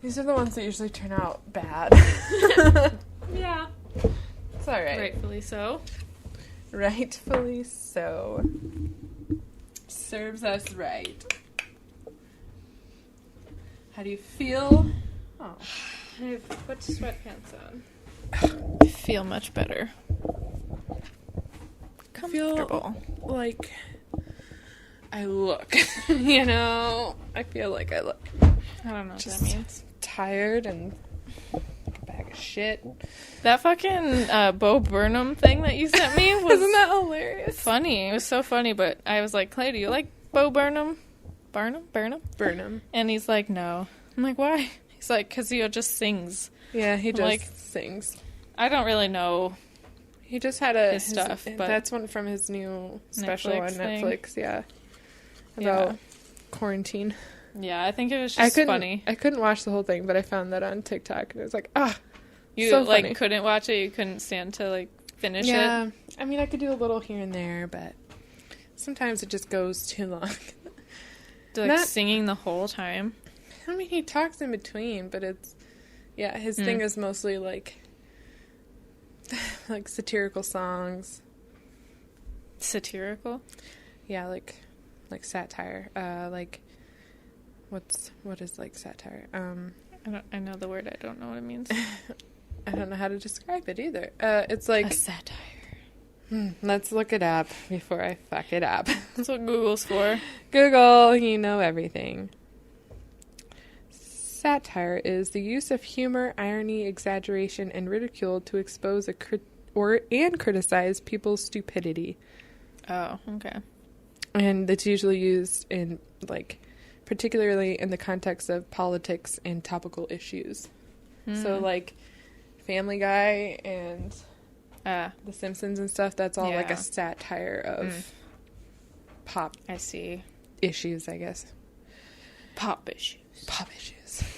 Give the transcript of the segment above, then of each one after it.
These are the ones that usually turn out bad. Yeah. It's alright. Rightfully so. Rightfully so. Serves us right. How do you feel? Oh. I've put sweatpants on. I feel much better. I feel like I look. You know? I feel like I look. I don't know what Just that means. tired and like a bag of shit. That fucking Bo Burnham thing that you sent me was Isn't that hilarious? funny. It was so funny, but I was like, Clay, do you like Bo Burnham? Burnham. And he's like, no. I'm like, why? He's like, because he just sings. Yeah, he just like, sings. I don't really know. He just had his stuff, but that's one from his new special on thing. Netflix, yeah. About quarantine. Yeah, I think it was just funny. I couldn't watch the whole thing, but I found that on TikTok and it was like, You so like funny. couldn't watch it, you couldn't stand to like finish it. Yeah. I mean, I could do a little here and there, but sometimes it just goes too long. Like singing the whole time. I mean, he talks in between, but it's his thing is mostly like satirical songs. Satirical? Yeah, like satire. What is like satire? I know the word, I don't know what it means. I don't know how to describe it either. It's like a satire. Let's look it up before I fuck it up. That's what Google's for. Google, you know everything. Satire is the use of humor, irony, exaggeration, and ridicule to expose and criticize people's stupidity. Oh, okay. And it's usually used in, particularly in the context of politics and topical issues. So, Family Guy and The Simpsons and stuff, that's all a satire of pop. I see. Issues, I guess. Pop issues.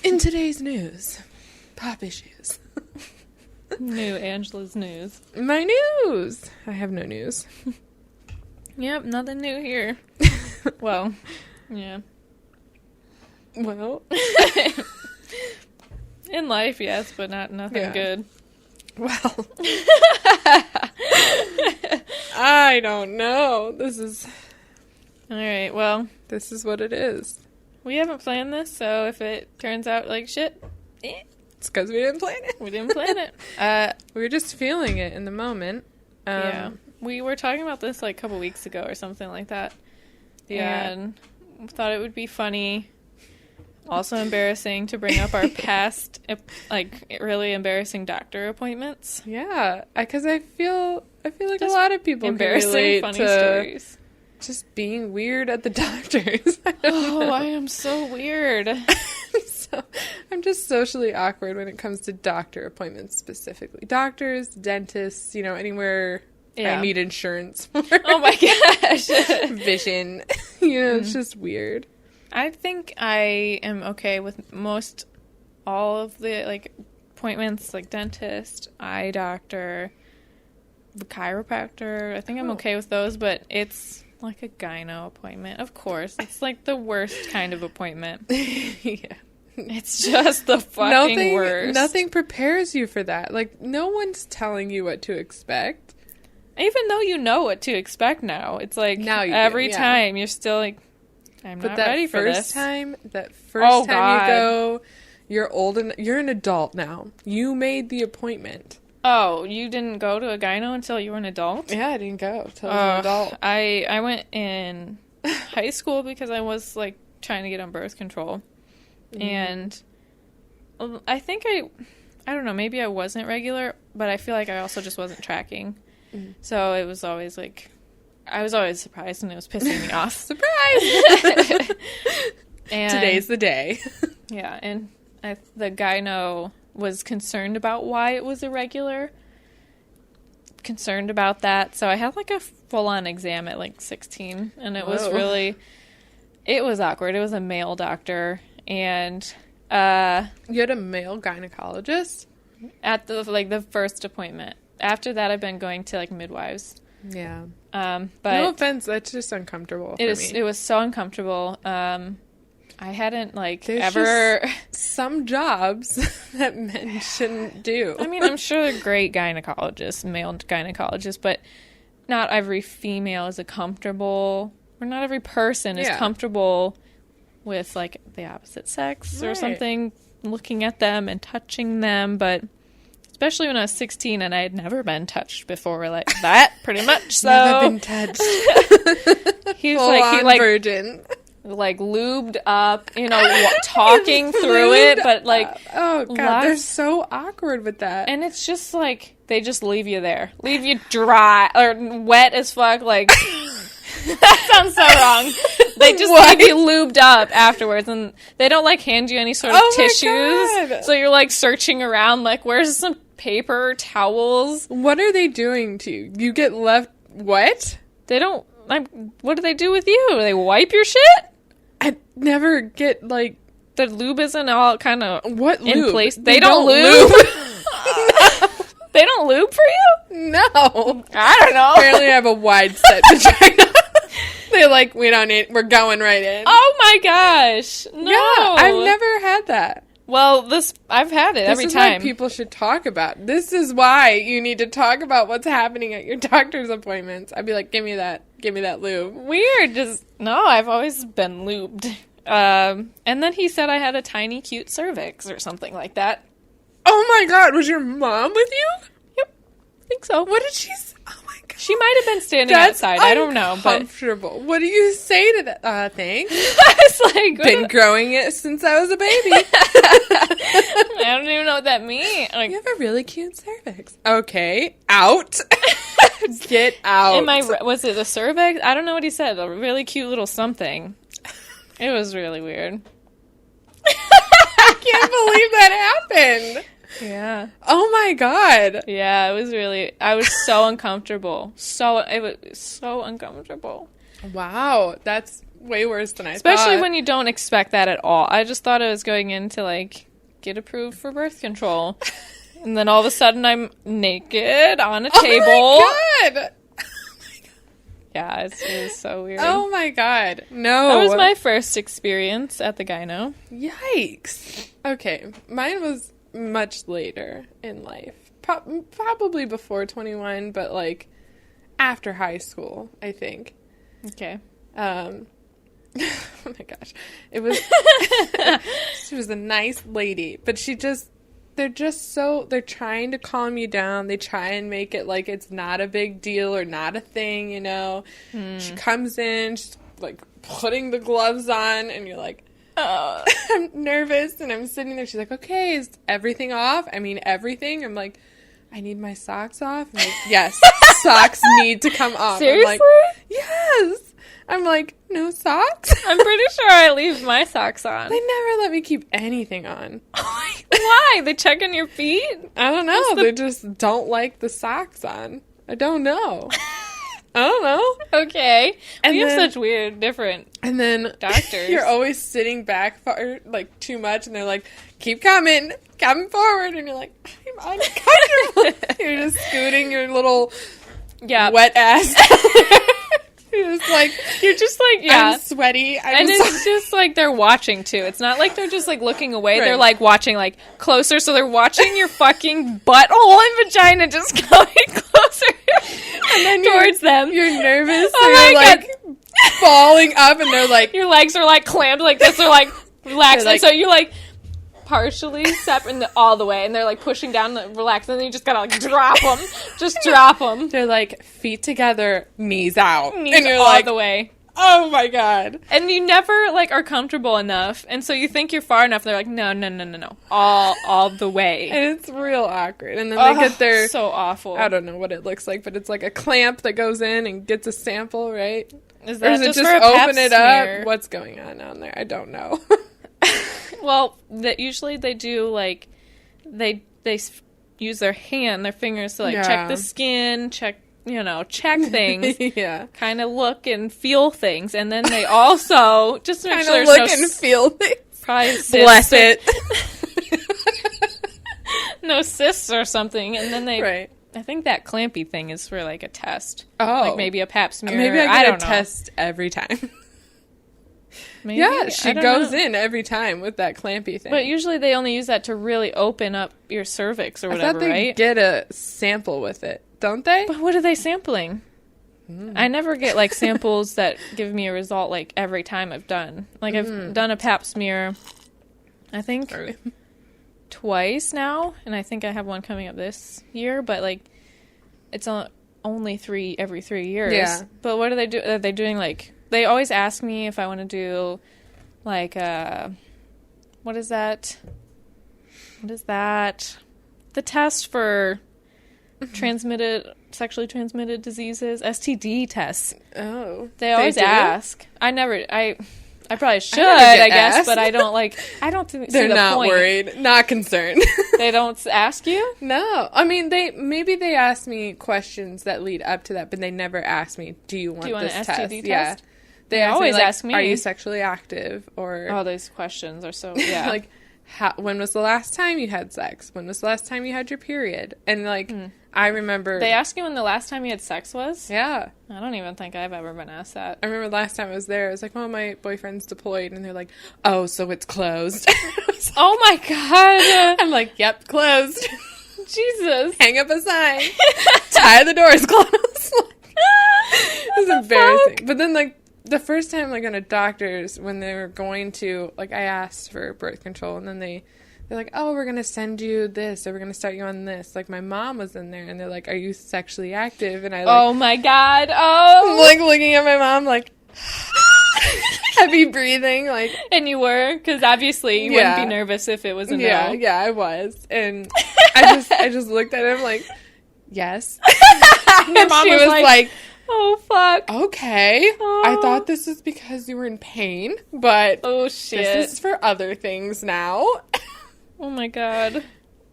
In today's news. Pop issues. New Angela's news. My news! I have no news. Yep, nothing new here. Well, yeah. Well. In life, yes, but nothing good. Well. I don't know. This is what it is. We haven't planned this, so if it turns out like shit, it's because we didn't plan it. We didn't plan it. We were just feeling it in the moment. Yeah. We were talking about this a couple weeks ago or something like that. Yeah. And thought it would be funny. Also embarrassing to bring up our past, really embarrassing doctor appointments. Yeah, because I feel like just a lot of people embarrassing, can relate funny to stories. Just being weird at the doctors. I am so weird. I'm just socially awkward when it comes to doctor appointments specifically. Doctors, dentists, anywhere I need insurance for. Oh my gosh. Vision. It's just weird. I think I am okay with most all of the appointments, like dentist, eye doctor, the chiropractor. I think I'm okay with those, but it's like a gyno appointment. Of course, it's the worst kind of appointment. Yeah. It's just the fucking worst. Nothing prepares you for that. No one's telling you what to expect. Even though you know what to expect now. It's now every time you're still I'm not ready for this. That first time you go, you're old and you're an adult now. You made the appointment. Oh, you didn't go to a gyno until you were an adult? Yeah, I didn't go until I was an adult. I went in high school because I was trying to get on birth control. And I think I don't know, maybe I wasn't regular, but I feel like I also just wasn't tracking. So it was always I was always surprised and it was pissing me off. Surprise! And today's the day. Yeah, and the gyno was concerned about why it was irregular. Concerned about that. So I had a full-on exam at 16. And it was it was awkward. It was a male doctor. And you had a male gynecologist? At the first appointment. After that, I've been going to midwives. Yeah. But no offense, that's just uncomfortable for me. It was so uncomfortable. I hadn't There's ever some jobs that men shouldn't do. I mean, I'm sure they're great gynecologists, male gynecologists, but not every female is comfortable, or not every person is comfortable with, like, the opposite sex or something, looking at them and touching them. But especially when I was 16 and I had never been touched before, like that, pretty much. So never been touched. He's virgin. Like lubed up, talking through it, but like, oh god, they're so awkward with that. And it's just like they just leave you there, leave you dry or wet as fuck. Like that sounds so wrong. They just leave you lubed up afterwards, and they don't like hand you any sort of tissues. So you're like searching around, like where's some paper, towels? What are they doing to you? You get left what? They don't. What do they do with you? Do they wipe your shit? I never get, like... The lube isn't all kind of what lube? In place. They don't lube? No. They don't lube for you? No. I don't know. Apparently I have a wide set vagina. They're like, we don't need... We're going right in. Oh my gosh. No. Yeah, I've never had that. Well, I've had it every time. This is what people should talk about. This is why you need to talk about what's happening at your doctor's appointments. I'd be like, give me that lube. Weird. No, I've always been lubed. And then he said I had a tiny, cute cervix or something like that. Oh my god, was your mom with you? Yep, I think so. What did she say? Oh my god. She might have been standing outside. I don't know. But comfortable. What do you say to that? Thanks. I was like, been growing it since I was a baby. I don't even know what that means. Like, you have a really cute cervix. Okay, out. Get out. Was it a cervix? I don't know what he said. A really cute little something. It was really weird. I can't believe that happened. Yeah. Oh my god. Yeah, I was so uncomfortable. It was so uncomfortable. Wow, that's way worse than I thought. Especially when you don't expect that at all. I just thought I was going in to, like, get approved for birth control. And then all of a sudden I'm naked on a table. Oh my god. Yeah, it was so weird. Oh my god. No. That was my first experience at the gyno. Yikes. Okay, mine was much later in life. Probably before 21, but like after high school, I think. Okay. Oh my gosh. It was she was a nice lady, but they're trying to calm you down. They try and make it like it's not a big deal or not a thing, She comes in, she's like putting the gloves on, and you're like, oh, I'm nervous, and I'm sitting there. She's like, okay, is everything off? I mean, everything. I'm like, I need my socks off. I'm like, yes, socks need to come off. Seriously? I'm like, yes. I'm like, no socks? I'm pretty sure I leave my socks on. They never let me keep anything on. Why? They check on your feet? I don't know. They just don't like the socks on. I don't know. I don't know. Okay. And we have such weird, different doctors. You're always sitting back far, like, too much, and they're like, keep coming forward, and you're like, I'm uncomfortable. You're just scooting your little wet ass. You're just like, yeah. I'm sweaty. It's just like they're watching too. It's not like they're just like looking away. Right. They're like watching like closer. So they're watching your fucking butthole and vagina just going closer and then towards them. You're nervous. Oh my God. Falling up, and they're like, your legs are like clamped like this. They're like relaxed. Like, and so you're like partially separate all the way, and they're like pushing down, relax, and then you just gotta like drop them. Just drop them. They're like feet together, knees out, knees and you're all like, the way. Oh my God. And you never like are comfortable enough, and so you think you're far enough. They're like, no, all the way. And it's real awkward. And then they get their so awful. I don't know what it looks like, but it's like a clamp that goes in and gets a sample, right? Is that or is just it for just a open it smear? up? What's going on there? I don't know. Well, usually they do like they use their fingers to like check the skin, check things, yeah, kind of look and feel things, and then they also just make sure there's look and feel things. Probably bless it. No cysts or something, and then they. Right. I think that clampy thing is for like a test. Oh, like maybe a pap smear. Maybe I get don't a test every time. Maybe? Yeah, she I don't goes know. in every time with that clampy thing. But usually they only use that to really open up your cervix or I whatever, thought they right? get a sample with it, don't they? But what are they sampling? I never get like samples that give me a result like every time I've done. Like I've done a pap smear, I think Sorry. twice now, and I think I have one coming up this year. But like, it's only every 3 years. Yeah. But what are they do? Are they doing like? They always ask me if I want to do, like, what is that? What is that? The test for sexually transmitted diseases, STD tests. Oh. They always do? ask. I probably should, never get I guess, asked. but I don't see They're the not point. worried, not concerned. They don't ask you? No. I mean, maybe they ask me questions that lead up to that, but they never ask me, do you want an this STD test? test? Yeah. They always like, ask me. Are you sexually active? Or Oh, those questions are so, yeah. like, when was the last time you had sex? When was the last time you had your period? And like, I remember They ask you when the last time you had sex was? Yeah. I don't even think I've ever been asked that. I remember last time I was there, I was like, well, my boyfriend's deployed. And they're like, oh, so it's closed. Oh my god! I'm like, yep, closed. Jesus. Hang up a sign. Tie the doors closed. It was embarrassing. But then, like, the first time, like, on a doctor's, when they were going to, like, I asked for birth control, and then they're like, oh, we're going to send you this, or we're going to start you on this. Like, my mom was in there, and they're like, are you sexually active? And I, like, Oh my god. I'm, Oh. like, looking at my mom, like, heavy breathing, like, And you were? Because obviously you Yeah. wouldn't be nervous if it was a yeah, no. yeah, I was. And I just looked at him, like, yes. Your And mom she was was like, like, oh fuck. okay, I Oh. thought this was because you were in pain, but Oh shit. this is for other things now. Oh my god.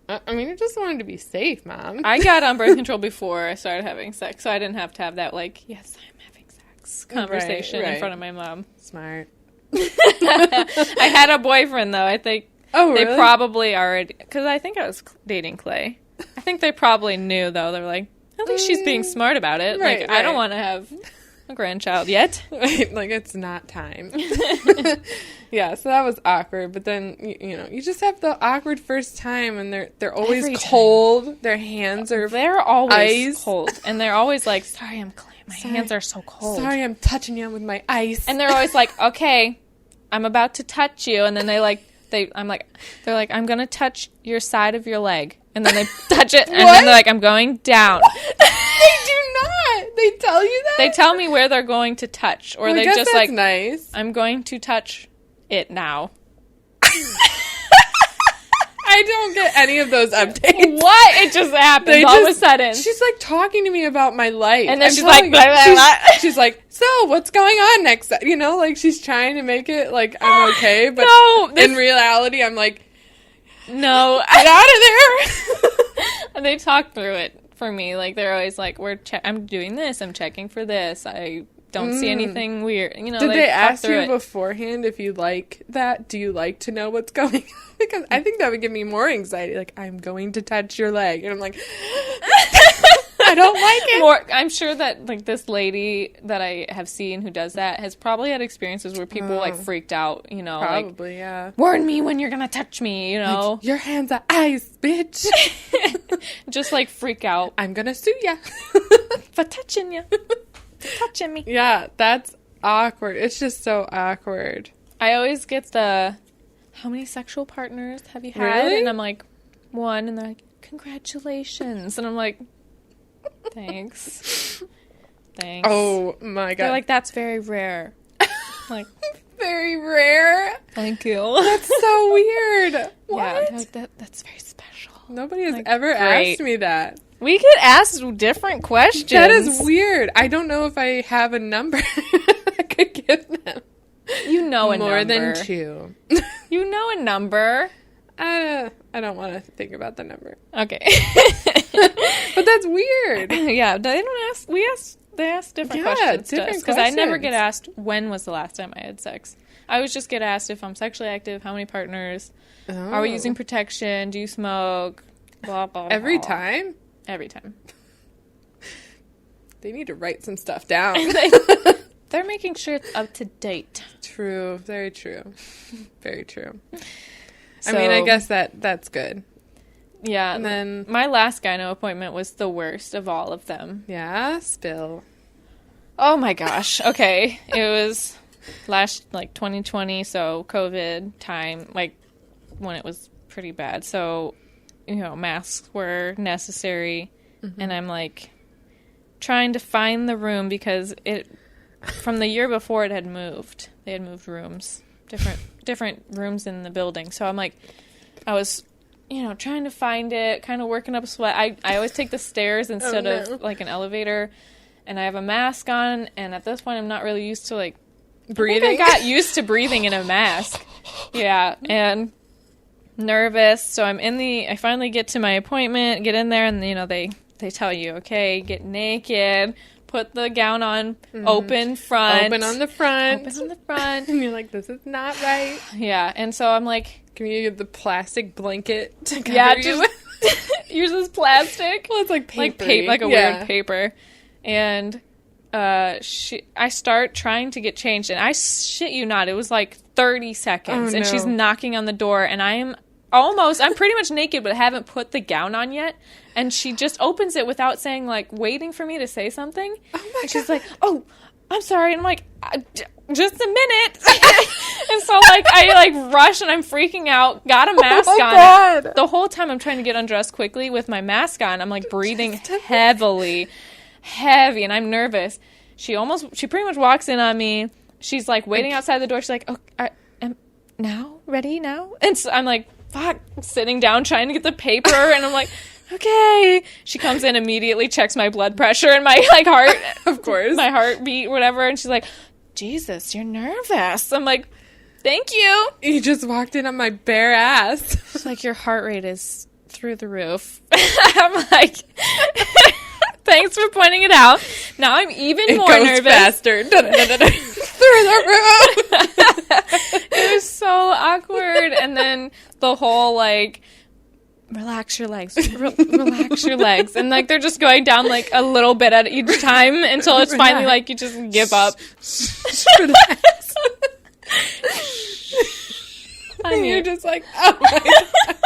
I mean, I just wanted to be safe, Mom. I got on birth control before I started having sex, so I didn't have to have that, like, yes, I'm having sex conversation in right. front of my mom. Smart. I had a boyfriend, though. I think Oh, they really? probably already, because I think I was dating Clay. I think they probably knew, though. They were like, at least she's being smart about it. Right, Like, I don't right. want to have a grandchild yet. Right, like, it's not time. Yeah, so that was awkward. But then, you know, you just have the awkward first time, and they're always Every time. cold. Their hands are... They're always Ice. cold. And they're always like, sorry, I'm Clay. My hands are so cold. Sorry, I'm touching you with my ice. And they're always like, okay, I'm about to touch you. And then they're like, I'm going to touch your side of your leg. And then they touch it. And What? then they're like, I'm going down. They do not. They tell you that? They tell me where they're going to touch. Or Well, I they guess just that's like, nice. I'm going to touch it now. I don't get any of those updates. What? It just happens They all of a just- sudden. She's like talking to me about my life. And then I'm she's telling like, you, blah, blah, blah. she's like, so what's going on next? You know, like she's trying to make it like I'm okay, but No, this- in reality, I'm like, No. get out of there. And they talk through it for me. Like, they're always like, I'm doing this. I'm checking for this. I don't see anything weird. You know, Did they talk ask through you it. beforehand if you like that? Do you like to know what's going on? Because I think that would give me more anxiety. Like, I'm going to touch your leg. And I'm like, I don't like it. I'm sure that, like, this lady that I have seen who does that has probably had experiences where people, like, freaked out, you know, like, Probably, yeah. warn me when you're gonna touch me, you know? Your hands are ice, bitch. Just, like, freak out I'm gonna sue ya. for touching you. Touching me. Yeah, that's awkward. It's just so awkward. I always get how many sexual partners have you had? Really? And I'm like, one. And they're like, congratulations. And I'm like, thanks. Thanks. Oh my god. They're like, that's very rare. I'm like, very rare. thank you. That's so weird. Yeah, What? they're like, that's very special. Nobody has Like, ever great. asked me that. We get asked different questions. That is weird. I don't know if I have a number I could give them. You know a More number. than 2. You know a number. I don't want to think about the number. Okay. But that's weird. Yeah, they don't ask. They ask different Yeah, questions different because I never get questions. asked when was the last time I had sex. I always just get asked if I'm sexually active, how many partners, are we Oh. using protection, do you smoke, blah blah. Every blah. time? Every time. They need to write some stuff down. They're They're making sure it's up to date. True. Very true. Very true. So, I mean, I guess that's good. Yeah. And then my last gyno appointment was the worst of all of them. yeah, spill. Oh my gosh. Okay. It was last 2020, so COVID time, when it was pretty bad. So, masks were necessary, and I'm trying to find the room because from the year before it had moved. They had moved rooms, different rooms in the building. So I was trying to find it, kind of working up a sweat. I always take the stairs instead of an elevator, and I have a mask on, and at this point I'm not really used to breathing. I got used to breathing in a mask. Yeah, and nervous. So I finally get to my appointment, get in there, and they tell you, okay, get naked, put the gown on, open front. Open on the front. Open on the front. And you're like, this is not right. Yeah, and so I'm like, can you get the plastic blanket to cover you? Use this plastic. Well, it's like paper. Like a weird paper. And I start trying to get changed, and I shit you not, it was 30 seconds, and she's knocking on the door, and I'm pretty much naked, but I haven't put the gown on yet, and she just opens it without saying, waiting for me to say something. Oh my God. She's like, oh, I'm sorry, and I'm like, just a minute. And so I rush, and I'm freaking out, got a mask on. God. The whole time I'm trying to get undressed quickly with my mask on, I'm breathing heavy, and I'm nervous. She pretty much walks in on me. She's waiting outside the door. She's like, oh, am now ready now? And so I'm fuck, sitting down trying to get the paper, and I'm like, okay. She comes in, immediately checks my blood pressure and my heart, of course, my heartbeat, whatever, and she's like, Jesus, you're nervous. I'm like, thank you. You just walked in on my bare ass. She's like, your heart rate is through the roof. I'm like, thanks for pointing it out. Now I'm even more nervous. Faster. Through the roof. It was so awkward. And then the whole relax your legs, relax your legs, and they're just going down a little bit at each time until it's finally you just give up. Relax. You're just oh my God.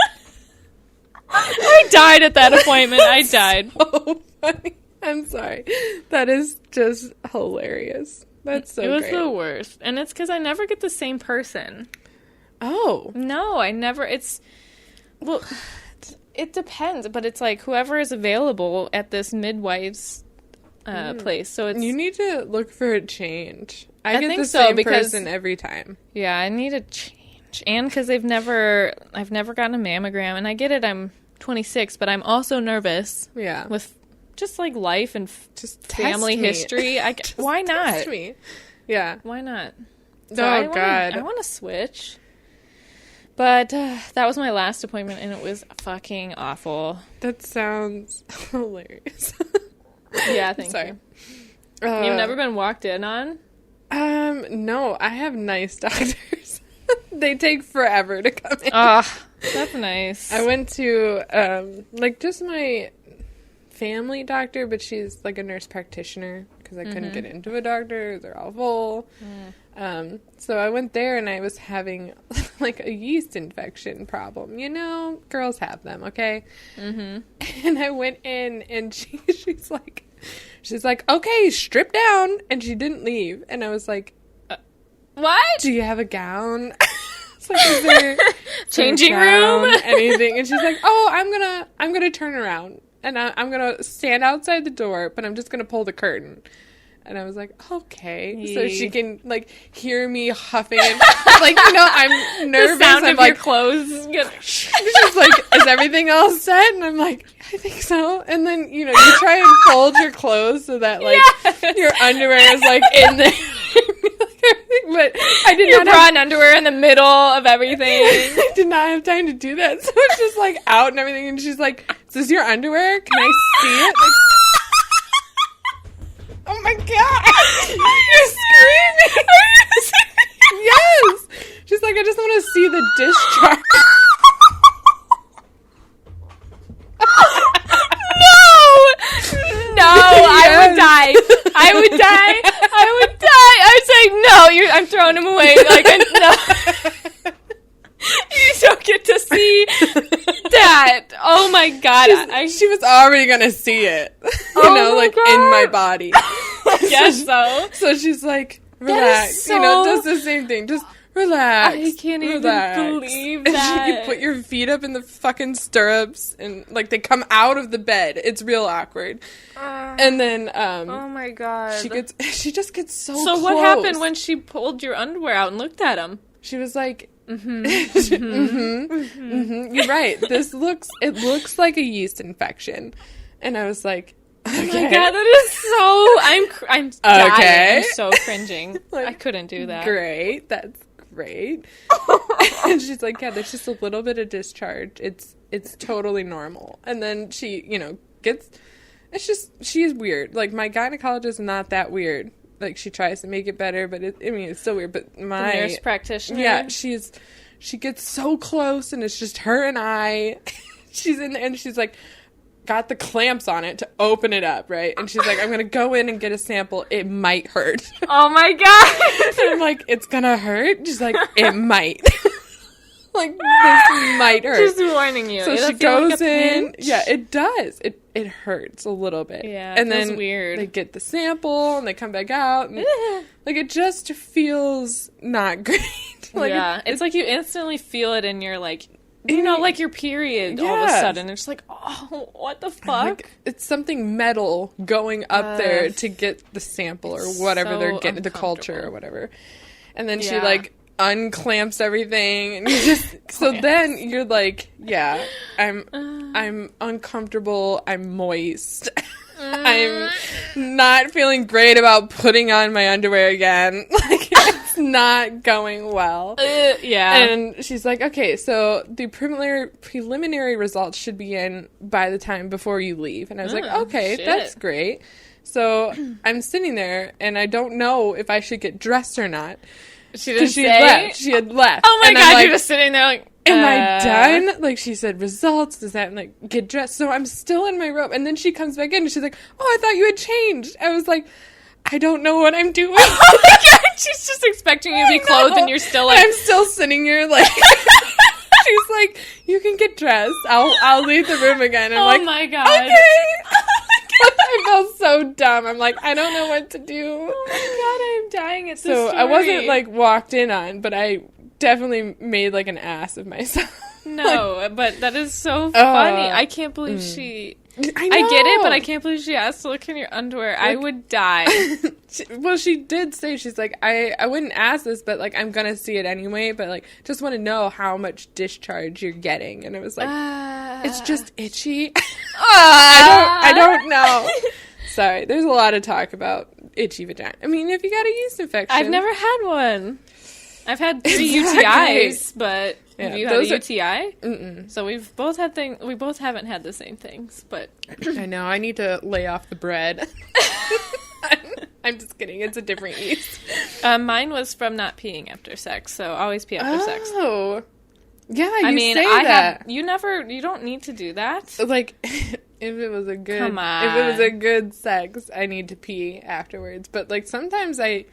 I died at that appointment. I died. So funny. I'm sorry. That is just hilarious. That's so It was great. the worst. And it's because I never get the same person. Oh. No, I never. Well, it depends, but it's whoever is available at this midwife's place. So it's... You need to look for a change. I get think the so, same because... person every time. Yeah, I need a change. And because I've never gotten a mammogram, and I get it, I'm 26, but I'm also nervous. Yeah. With just life and just family history. Why not? Test me. Yeah. Why not? So God. I want to switch. But that was my last appointment, and it was fucking awful. That sounds hilarious. Yeah, thank you. You've never been walked in on? No, I have nice doctors. They take forever to come in. That's nice. I went to, just my family doctor, but she's, a nurse practitioner, because I couldn't get into a doctor. They're all full. So I went there, and I was having, a yeast infection problem. Girls have them, okay? Mm-hmm. And I went in, and she's like, okay, strip down. And she didn't leave. And I was like, what? Do you have a gown? Is there changing room? Anything? And she's like, oh, I'm gonna turn around. And I'm gonna stand outside the door, but I'm just gonna pull the curtain. And I was like, okay. So she can, hear me huffing. And, I'm nervous. The sound I'm of your clothes. She's like, is everything all set? And I'm like, I think so. And then, you try and fold your clothes so that, your underwear is, in there. But I did not have underwear in the middle of everything. I did not have time to do that. So it's just, out and everything. And she's like, is this your underwear? Can I see it? Oh my God! You're screaming! Yes! She's like, I just want to see the discharge. No! Yes. I would die. I would die. Like, no. You don't get to see that. Oh my god. She was already gonna see it. God. In my body. Yes, so. So she's like, relax. Does the same thing. Just relax. I can't even believe And that. you put your feet up in the fucking stirrups and they come out of the bed. It's real awkward. And then oh my god. she just gets so So close. what happened when she pulled your underwear out and looked at him? She was like, you're right. It looks like a yeast infection. And I was like, okay. Oh my god, that is so. I'm dying. Okay. I'm so cringing. Like, I couldn't do that. Great. That's great. And she's like, yeah, there's just a little bit of discharge. It's totally normal. And then she, she's weird. Like, my gynecologist is not that weird. Like, she tries to make it better, but it's still weird. But my The nurse practitioner. Yeah, she gets so close, and it's just her and I. She's in there, and she's like, got the clamps on it to open it up, right? And she's like, I'm gonna go in and get a sample. It might hurt. Oh my god. And I'm like, it's gonna hurt? She's like, it might. Like, this might hurt. Just warning you. So It'll she feel like goes a in. pinch. Yeah, it does. It hurts a little bit. Yeah, and it feels then weird. They get the sample and they come back out. And, like, it just feels not great. Like, yeah, it's like you instantly feel it in your, like, like your period all of a Yes. sudden. It's like, oh, what the fuck? like, it's something metal going up there to get the sample or whatever so they're getting, the culture or whatever. And then she, Yeah. like, unclamps everything, and you just so then you're like, yeah, I'm uncomfortable, I'm moist. I'm not feeling great about putting on my underwear again. Like, it's not going well. Yeah. And she's like, okay, so the preliminary results should be in by the time before you leave. And I was like, okay, shit. that's great. So I'm sitting there, and I don't know if I should get dressed or not. She didn't She say. had left. She had left. Oh my And god, I'm like, you're just sitting there like, am I done? Like, she said, results, does that, like, get dressed? So I'm still in my robe. And then she comes back in, and she's like, oh, I thought you had changed. I was like, I don't know what I'm doing. Oh my god, she's just expecting you to be clothed and you're still like... And I'm still sitting here, like... She's like, you can get dressed. I'll leave the room again. I'm like, my god. okay. I felt so dumb. I'm like, I don't know what to do. Oh my god, I'm dying at this So story. I wasn't, like, walked in on, but I definitely made, like, an ass of myself. No, but that is so funny. I can't believe she... I get it, but I know. can't believe she asked to look in your underwear. I would die. She did say, she's like, I wouldn't ask this, but, like, I'm gonna see it anyway, but, like, just want to know how much discharge you're getting. And it was like, it's just itchy. I don't know. Sorry, there's a lot of talk about itchy vagina. I mean, if you got a yeast infection. I've never had one. I've had 3 Exactly. UTIs, but Yeah, have you had a those are- UTI? Mm-mm. So we've both had we both haven't had the same things, but I know, I need to lay off the bread. I'm just kidding, it's a different yeast. mine was from not peeing after sex, so always pee after sex. Oh. Yeah, I you mean, say I that. have you don't need to do that. Like, if it was a good, Come on. if it was a good sex, I need to pee afterwards. But, like, sometimes I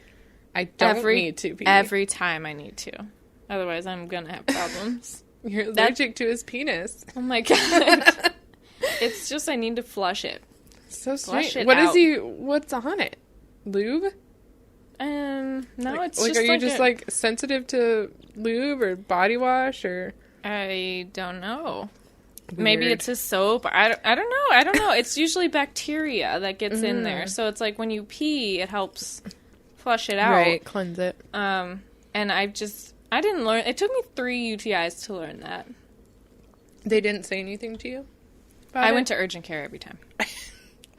don't need to pee. Every time I need to. Otherwise, I'm gonna have problems. You're allergic to his penis. Oh my god. It's just I need to flush it. So Flush strange. it What's on it? Lube? No, it's like, just are you like just like sensitive to lube or body wash or? I don't know. Maybe Weird. it's a soap. I don't know. It's usually bacteria that gets in there. So it's like when you pee, it helps flush it out. Right, cleanse it. And I didn't learn. It took me 3 UTIs to learn that. They didn't say anything to you? I went to urgent care every time.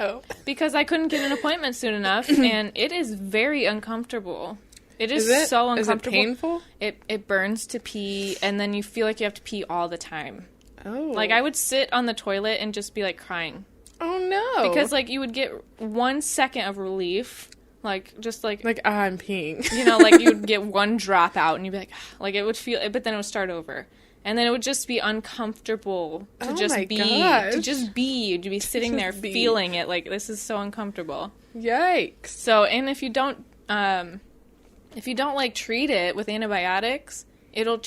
Oh. Because I couldn't get an appointment soon enough, and it is very uncomfortable. It is so uncomfortable. Is it painful? It burns to pee, and then you feel like you have to pee all the time. Oh. Like, I would sit on the toilet and just be, like, crying. Oh, no. Because, like, you would get 1 second of relief. Like, just, like... Like, I'm peeing. You know, like, you'd get 1 drop out, and you'd be like, it would feel... But then it would start over. And then it would just be uncomfortable to just my be. gosh. To just be. You'd be sitting there Just be. feeling it. Like, this is so uncomfortable. Yikes. So, and if you don't if you don't, like, treat it with antibiotics, it'll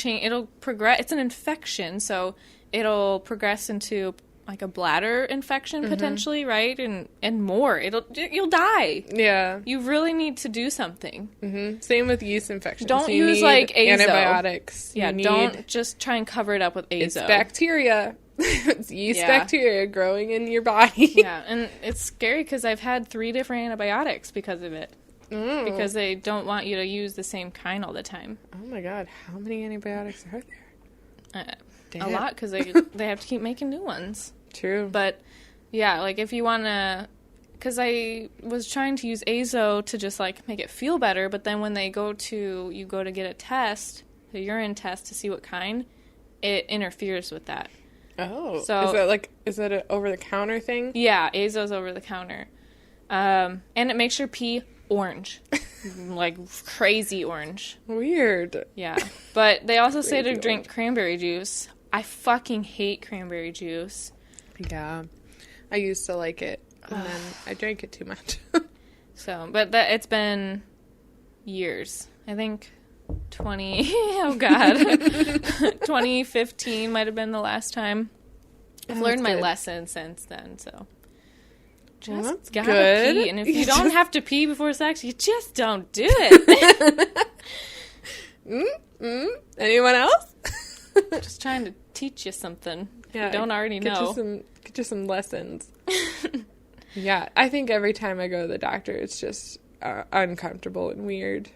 progress. It's an infection, so it'll progress into, like, a bladder infection, potentially, right? And more. You'll die. Yeah. You really need to do something. Mm-hmm. Same with yeast infections. Don't you use, need like, azo. antibiotics. Yeah, don't just try and cover it up with azo. It's bacteria. It's yeast bacteria growing in your body. Yeah, and it's scary because I've had 3 different antibiotics because of it. Because they don't want you to use the same kind all the time. Oh my god, how many antibiotics are there? A lot, because they have to keep making new ones. True. But, yeah, like, if you want to... Because I was trying to use azo to just, like, make it feel better, but then when you go to get a test, a urine test to see what kind, it interferes with that. Oh. So, is that an over-the-counter thing? Yeah, azo's over the counter. And it makes your pee orange. Like, crazy orange. Weird. Yeah. But they also say to drink cranberry juice. I fucking hate cranberry juice. Yeah. I used to like it, and then I drank it too much. But it's been years. I think 2015 might have been the last time. I've learned my lesson since then, so... Just gotta pee. And if you don't have to pee before sex, you just don't do it. Anyone else? Just trying to teach you something. Yeah, you don't already know. Get you some lessons. Yeah, I think every time I go to the doctor, it's just uncomfortable and weird.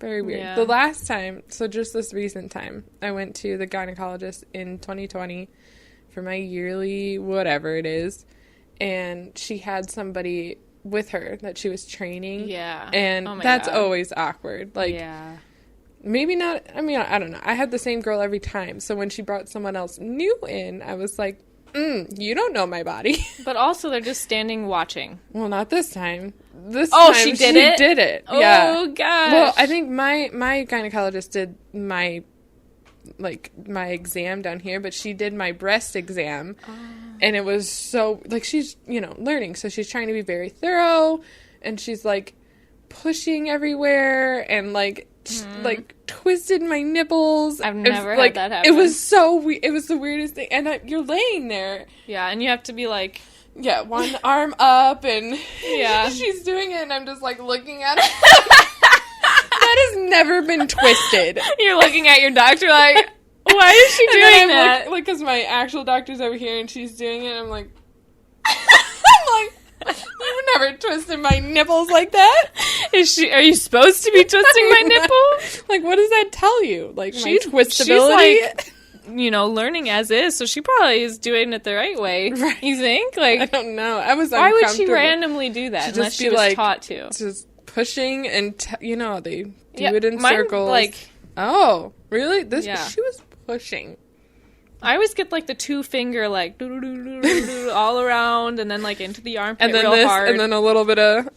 Very weird. Yeah. The last time, so just this recent time, I went to the gynecologist in 2020 for my yearly whatever it is. And she had somebody with her that she was training. Yeah. And that's always awkward. Like, yeah. Maybe not. I mean, I don't know. I had the same girl every time. So when she brought someone else new in, I was like, you don't know my body. But also, they're just standing watching. Well, not this time. This time she did it? Oh, yeah. gosh. Well, I think my gynecologist did my exam down here, but she did my breast exam. And it was so, like, she's, learning. So she's trying to be very thorough. And she's, like, pushing everywhere and, like, twisted my nipples. I've never had that happen. It was so it was the weirdest thing. And you're laying there. Yeah, and you have to be, like... Yeah, one arm up, and yeah. She's doing it, and I'm just, like, looking at it. That has never been twisted. You're looking at your doctor like... Why is she doing that? Because my actual doctor's over here and she's doing it. And I'm like, you've never twisted my nipples like that. Are you supposed to be twisting my nipple? Like, what does that tell you? Like, she's my twistability? She's like, learning as is, so she probably is doing it the right way. Right. You think? Like, I don't know. I was Why would she randomly do that unless she was taught to? Just pushing and, they do it in circles. Like, oh, really? She was pushing. I always get like the 2-finger like all around and then like into the armpit and then real hard. And then a little bit of...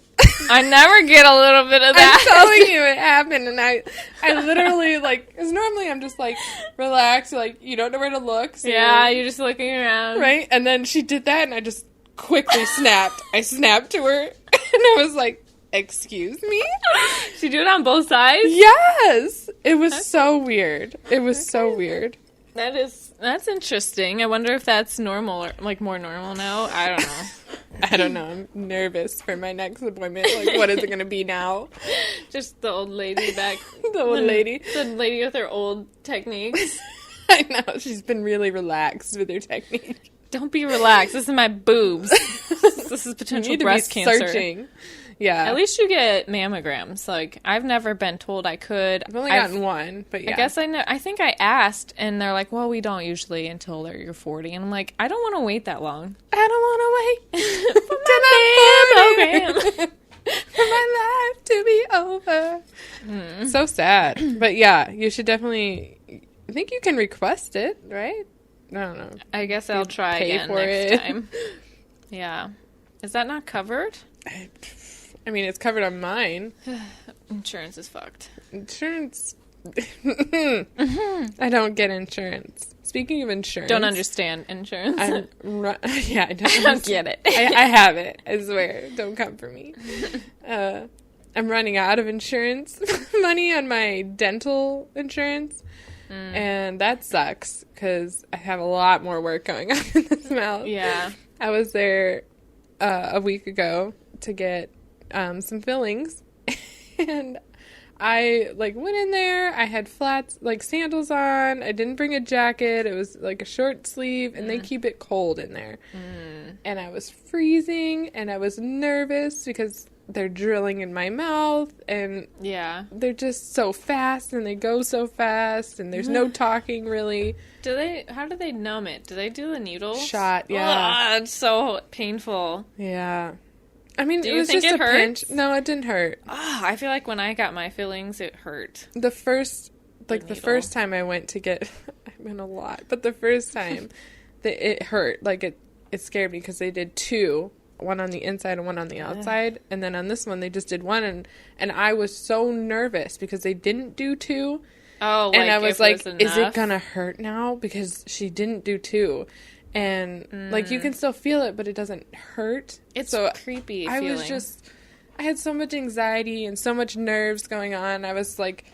I never get a little bit of that. I'm telling you, it happened. And I literally because normally I'm just like relaxed, like you don't know where to look. So you're just looking around. Right? And then she did that and I just quickly snapped. I snapped to her and I was like, excuse me? She do it on both sides? Yes! It was so weird. It was so weird. That's interesting. I wonder if that's normal or like more normal now. I don't know. I don't know. I'm nervous for my next appointment. Like, what is it going to be now? Just the old lady back. The old lady. The lady with her old techniques. I know. She's been really relaxed with her technique. Don't be relaxed. This is my boobs. This is potential breast cancer. Searching. Yeah. At least you get mammograms. Like, I've never been told I could. I've only gotten one, but yeah. I guess I know. I think I asked, and they're like, well, we don't usually until you're 40. And I'm like, I don't want to wait that long. I don't want to wait for my life to be over. So sad. But yeah, you should definitely... I think you can request it, right? I don't know. I guess I'll try again next time. Yeah. Is that not covered? I mean, it's covered on mine. Insurance is fucked. Insurance... I don't get insurance. Speaking of insurance... Don't understand insurance. I don't get it. I have it, I swear. Don't come for me. I I'm running out of insurance money on my dental insurance. And that sucks because I have a lot more work going on in this mouth. Yeah. I was there a week ago to get some fillings. And I, like, went in there. I had flats, like, sandals on. I didn't bring a jacket. It was, like, a short sleeve. And they keep it cold in there. And I was freezing. And I was nervous because they're drilling in my mouth. And Yeah. they're just so fast. And they go so fast. And there's no talking, really. How do they numb it? Do they do the needles? Shot, yeah. Ugh, it's so painful. Yeah. I mean, Do it you was think just it a hurts? pinch. No, it didn't hurt. I feel like when I got my fillings, it hurt. The first needle. time I went to get, I went a lot, but the first time, it hurt. Like, it scared me because they did two, one on the inside and one on the outside. And then on this one, they just did one. And I was so nervous because they didn't do two. Oh, And I was like, is it enough? gonna hurt now? Because she didn't do two. And, like, you can still feel it, but it doesn't hurt. It's so creepy I feeling. was just, I had so much anxiety and so much nerves going on. I was, like,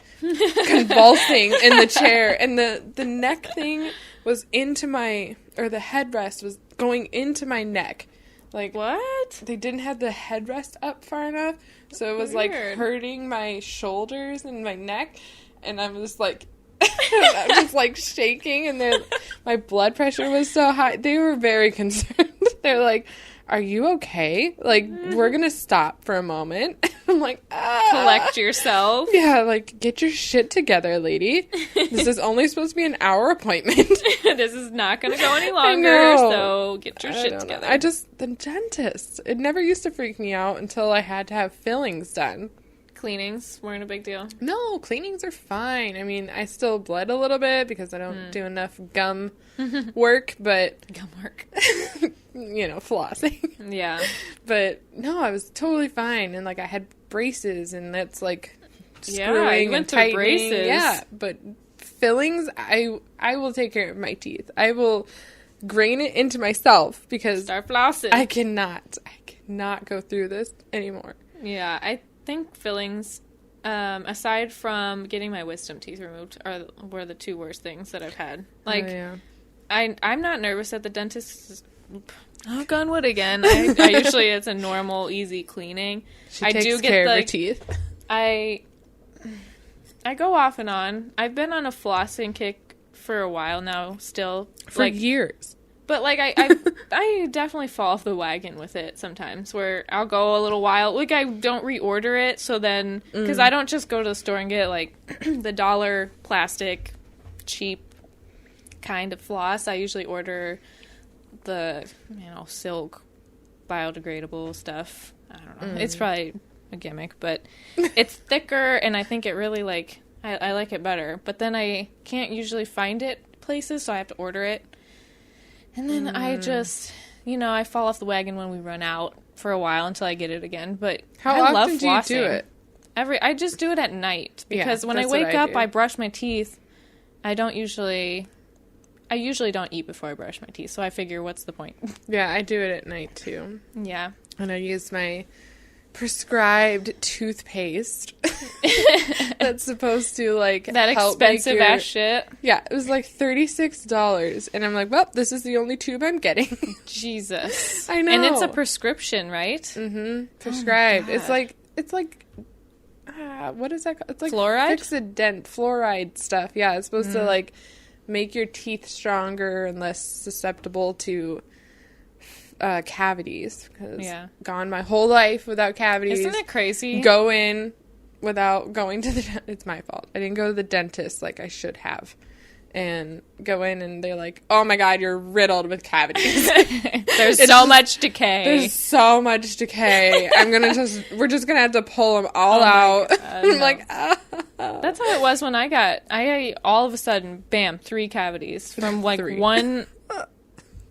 convulsing in the chair. And the neck thing was into my, or the headrest was going into my neck. Like, What? they didn't have the headrest up far enough. So it was, like, Weird. hurting my shoulders and my neck. And I was, like, I was, like, shaking. And my blood pressure was so high. They were very concerned. They're like, are you okay? Like, we're going to stop for a moment. I'm like, Collect yourself. Yeah, like, get your shit together, lady. This is only supposed to be an hour appointment. This is not going to go any longer, know. so get your I shit don't know. together. The dentist, it never used to freak me out until I had to have fillings done. Cleanings weren't a big deal. No, cleanings are fine. I mean, I still bled a little bit because I don't do enough gum work, but, Gum work. flossing. Yeah. But no, I was totally fine. And, like, I had braces, and that's, like, Yeah, screwing you went and through tightening. braces. Yeah, but fillings, I will take care of my teeth. I will grain it into myself because Start flossing. I cannot go through this anymore. Yeah, I think fillings, aside from getting my wisdom teeth removed, were the two worst things that I've had. Like, Oh, yeah. I'm not nervous at the dentist. Oh, gun wood again. I usually it's a normal, easy cleaning. She I takes do get care of her like teeth. I go off and on. I've been on a flossing kick for a while now. Still, For years. But, like, I definitely fall off the wagon with it sometimes, where I'll go a little while. Like, I don't reorder it, so then... Because I don't just go to the store and get, like, the dollar plastic, cheap kind of floss. I usually order the, silk, biodegradable stuff. I don't know. It's probably a gimmick, but it's thicker, and I think it really, like... I like it better. But then I can't usually find it places, so I have to order it. And then I just, I fall off the wagon when we run out for a while until I get it again. But How I often love do flossing. you do it? I just do it at night because when I that's what wake I up, do. I brush my teeth. I usually don't eat before I brush my teeth, so I figure what's the point? Yeah, I do it at night, too. Yeah. And I use my prescribed toothpaste that's supposed to, like, That help make expensive your- ass shit. Yeah, it was like $36. And I'm like, well, this is the only tube I'm getting. Jesus. I know. And it's a prescription, right? Mm-hmm. Prescribed. God. It's like, what is that called? It's like Fluoride? Fix-A-Dent, fluoride stuff. Yeah, it's supposed to, like, make your teeth stronger and less susceptible to cavities. Because gone my whole life without cavities. Isn't it crazy? Go in without going to the it's my fault. I didn't go to the dentist like I should have. And go in and they're like, oh my god, you're riddled with cavities. There's so much decay. There's so much decay. We're just gonna have to pull them all Oh my out. God, I'm no. like, That's how it was when I all of a sudden, bam, 3 cavities from like 3. one.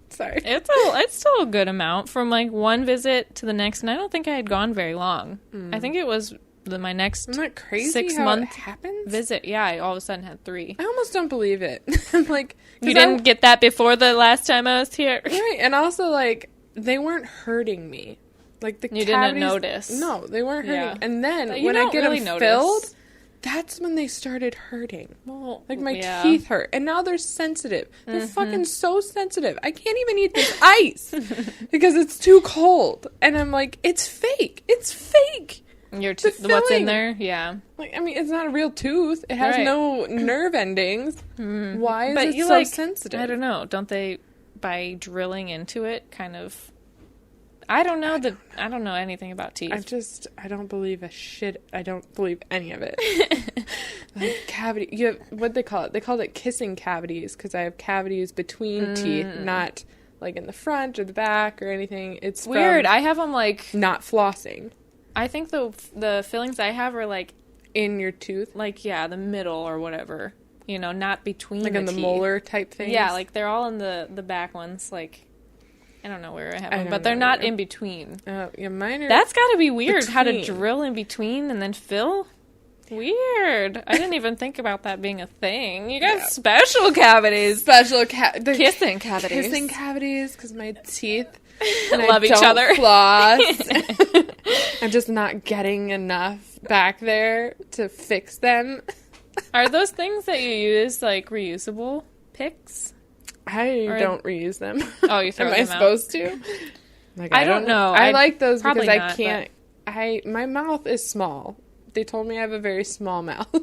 sorry. It's still a good amount from like one visit to the next, and I don't think I had gone very long. I think it was my next Isn't that crazy 6 how month it happens? visit. Yeah, I all of a sudden had 3. I almost don't believe it. I'm like, You didn't get that before the last time I was here. right, and also like they weren't hurting me. Like the You cavities, didn't notice. No, they weren't hurting. Yeah. And then But you when I don't get really them notice. filled, that's when they started hurting. Well, Like my yeah. teeth hurt, and now they're sensitive. They're fucking so sensitive. I can't even eat this ice because it's too cold. And I'm like, it's fake. It's fake. Your The what's in filling. there? Yeah. Like, I mean, it's not a real tooth. It has Right. no nerve endings. Why is But it you so like, sensitive? I don't know. Don't they, by drilling into it, kind of? I don't know I don't know anything about teeth. I don't believe a shit. I don't believe any of it. Like cavity. You have, what they call it? They called it kissing cavities because I have cavities between teeth, not like in the front or the back or anything. It's Weird. from I have them like. not flossing I think the fillings I have are like in your tooth, yeah, the middle or whatever. You know, not between like the in the teeth. molar type thing. Yeah, like they're all in the back ones. Like, I don't know where I have I them, don't but they're know not either. in between. Yeah, mine are. That's got to be weird. How to Between. drill in between and then fill. Weird. I didn't even think about that being a thing. You got Yeah. special cavities. special the Kissing cavities. kissing cavities because my teeth and Love I each don't other. floss. I'm just not getting enough back there to fix them. Are those things that you use like reusable picks? I Or- don't reuse them. Oh, you throw Am I them out? supposed to? Like, I don't know. I I'd like those because probably I not, can't. My mouth is small. They told me I have a very small mouth.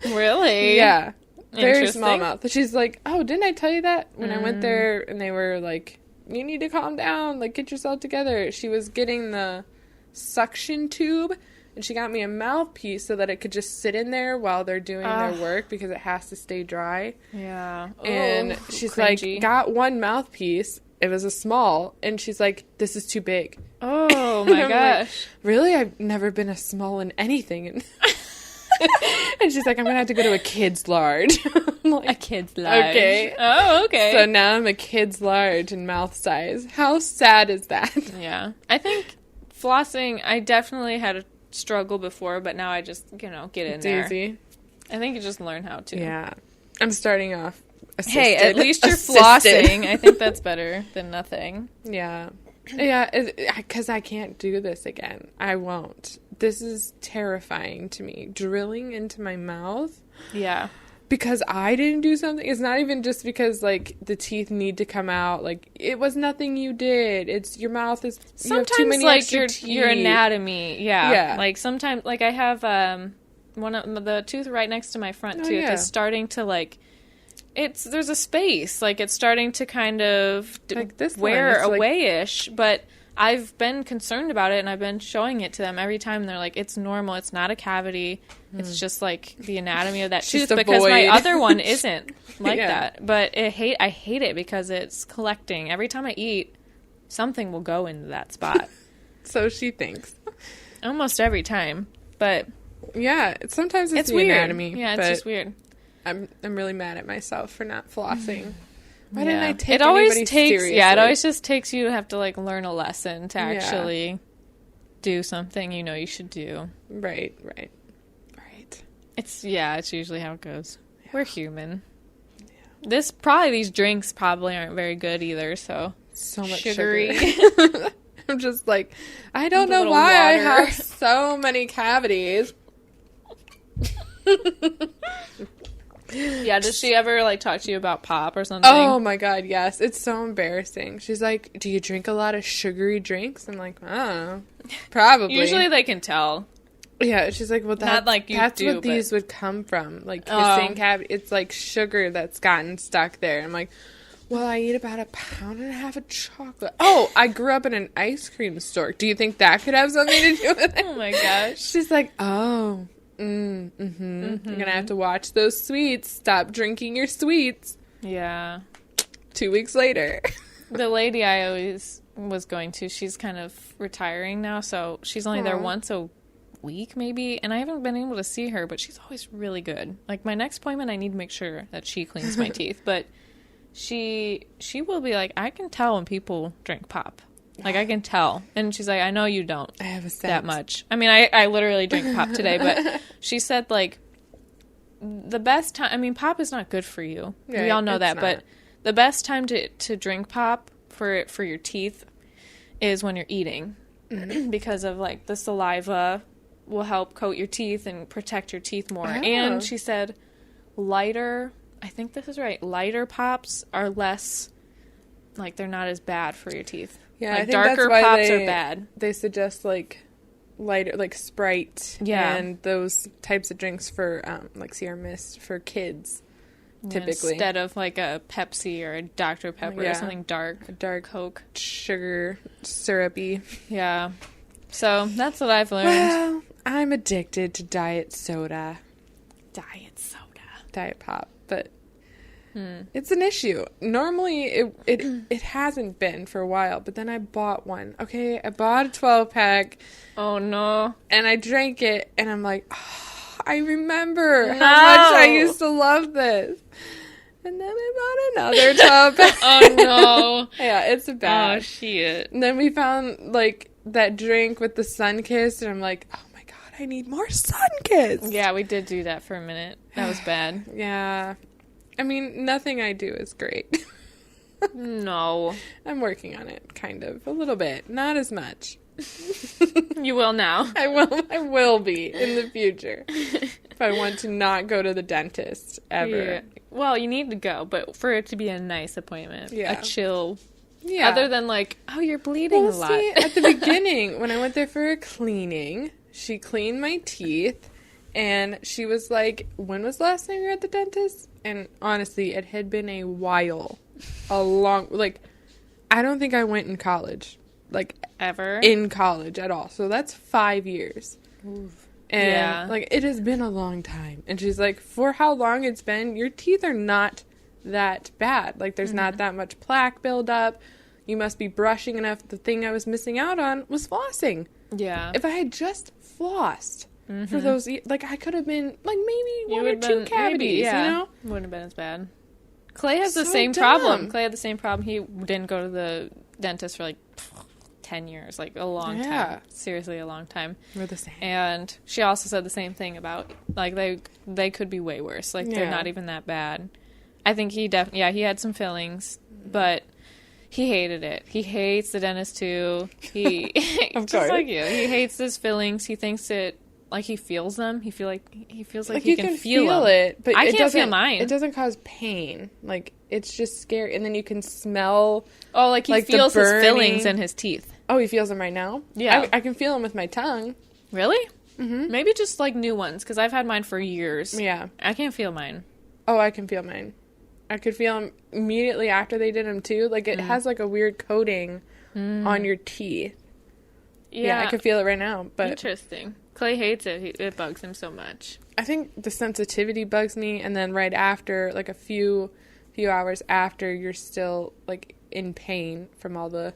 Really? Yeah. Very small Interesting. mouth. She's like, oh, didn't I tell you that? When I went there and they were like, you need to calm down. Like, get yourself together. She was getting the suction tube and she got me a mouthpiece so that it could just sit in there while they're doing their work because it has to stay dry. Yeah. And Oh, she's cringy. like, got one mouthpiece. It was a small. And she's like, this is too big. Oh And my I'm like, gosh. really? I've never been a small in anything. And, and she's like, I'm going to have to go to a kid's large. I'm like, A kid's large. Okay. Oh, okay. so now I'm a kid's large in mouth size. How sad is that? Yeah. I think flossing, I definitely had a struggle before, but now I just, get in It's there. easy. I think you just learn how to. Yeah. I'm starting off assisted. Hey, at least you're Assisted. flossing. I think that's better than nothing. Yeah. Yeah, because I can't do this again. I won't. This is terrifying to me. Drilling into my mouth Yeah. because I didn't do something. It's not even just because, like, the teeth need to come out. Like, it was nothing you did. It's your mouth is... you have too Sometimes, many like, extra your teeth. anatomy. Yeah. Yeah. Like, sometimes, like, I have one of the tooth right next to my front Oh, tooth yeah. is starting to, like... There's a space. Like, it's starting to kind of Like this one, wear it's like- away-ish, but... I've been concerned about it, and I've been showing it to them every time. They're like, it's normal. It's not a cavity. It's just, like, the anatomy of that Just tooth. a Because my void. other one isn't like Yeah. that. But I hate it because it's collecting. Every time I eat, something will go into that spot. So she thinks. Almost every time. But Yeah, sometimes it's the weird. anatomy. Yeah, it's but just weird. I'm really mad at myself for not flossing. Why didn't I Yeah. take it always anybody takes seriously? Yeah, it always just takes you to have to like learn a lesson to Yeah. actually do something you know you should do. Right. It's usually how it goes. We're human. These drinks probably aren't very good either, so So much sugary. sugar. I'm just like, I don't A know little why I water. have so many cavities. Yeah, does she ever like talk to you about pop or something? Oh my god, yes. It's so embarrassing. She's like, do you drink a lot of sugary drinks? I'm like, oh, probably. Usually they can tell. Yeah, she's like, well, Not like you that's do, what these would come from. Like Oh. kissing cavity. It's like sugar that's gotten stuck there. I'm like, well, I eat about 1.5 pounds of chocolate. Oh, I grew up in an ice cream store. Do you think that could have something to do with it? Oh my gosh. She's like, oh, you're gonna have to watch those sweets. Stop drinking your sweets. Yeah. 2 weeks later. The lady I always was going to, she's kind of retiring now, so she's only there Aw. once a week maybe, and I haven't been able to see her, but she's always really good. Like my next appointment, I need to make sure that she cleans my teeth, but she will be like, I can tell when people drink pop. Like I can tell. And she's like, I know you don't I have a sense. that much. I mean, I literally drink pop today, but she said like the best time, I mean, pop is not good for you. We Right, all know it's that, not. but the best time to drink pop for your teeth is when you're eating. because of like the saliva will help coat your teeth and protect your teeth more. Oh. And she said lighter, I think this is right, lighter pops are less, like they're not as bad for your teeth. Yeah, like I think darker that's why pops are bad. They suggest like lighter, like Sprite, and those types of drinks for like Sierra Mist for kids, typically, instead of like a Pepsi or a Dr. Pepper or something dark, a dark Coke, sugar, syrupy. Yeah, so that's what I've learned. Well, I'm addicted to diet soda, diet pop, but it's an issue. Normally, it hasn't been for a while, but then I bought one. Okay, I bought a 12-pack. Oh, no. And I drank it, and I'm like, oh, I remember how much I used to love this. And then I bought another 12-pack. Oh, no. Yeah, it's a bad. Oh, shit. And then we found, like, that drink with the Sunkist, and I'm like, oh my god, I need more Sunkist. Yeah, we did do that for a minute. That was bad. Yeah. I mean, nothing I do is great. No. I'm working on it, kind of. A little bit. Not as much. You will now. I will be in the future. If I want to not go to the dentist ever. Yeah. Well, you need to go, but for it to be a nice appointment. Yeah. A chill. Yeah. Other than like, oh, you're bleeding a lot. See, at the beginning, when I went there for a cleaning, she cleaned my teeth, and she was like, when was the last time you were at the dentist? And honestly, it had been a while. A long, like, I don't think I went in college. Like, ever? In college at all. So that's 5 years. Oof. And, like, it has been a long time. And she's like, for how long it's been, your teeth are not that bad. Like, there's not that much plaque buildup. You must be brushing enough. The thing I was missing out on was flossing. Yeah. If I had just flossed for those, like, I could have been, like, maybe one or two cavities, you know? Wouldn't have been as bad. Clay has the So same dumb. problem. Clay had the same problem. He didn't go to the dentist for, like, 10 years. Like, a long time. Seriously, a long time. We're the same. And she also said the same thing about, like, they could be way worse. Like, they're not even that bad. I think he he had some fillings, but he hated it. He hates the dentist, too. He, just like you, he hates his fillings. He thinks it, like, he feels them. He feels like he can feel them. it, but I it can't feel doesn't- mine. It doesn't cause pain. Like, it's just scary. And then you can smell. Oh, like, he like, the feels his burning- fillings in his teeth. Oh, he feels them right now? Yeah. I can feel them with my tongue. Really? Mm-hmm. Maybe just, like, new ones, because I've had mine for years. Yeah. I can't feel mine. Oh, I can feel mine. I could feel them immediately after they did them, too. Like, it has, like, a weird coating on your teeth. Yeah, I can feel it right now. But Interesting. Clay hates it. It bugs him so much. I think the sensitivity bugs me, and then right after, like, a few hours after, you're still, like, in pain from all the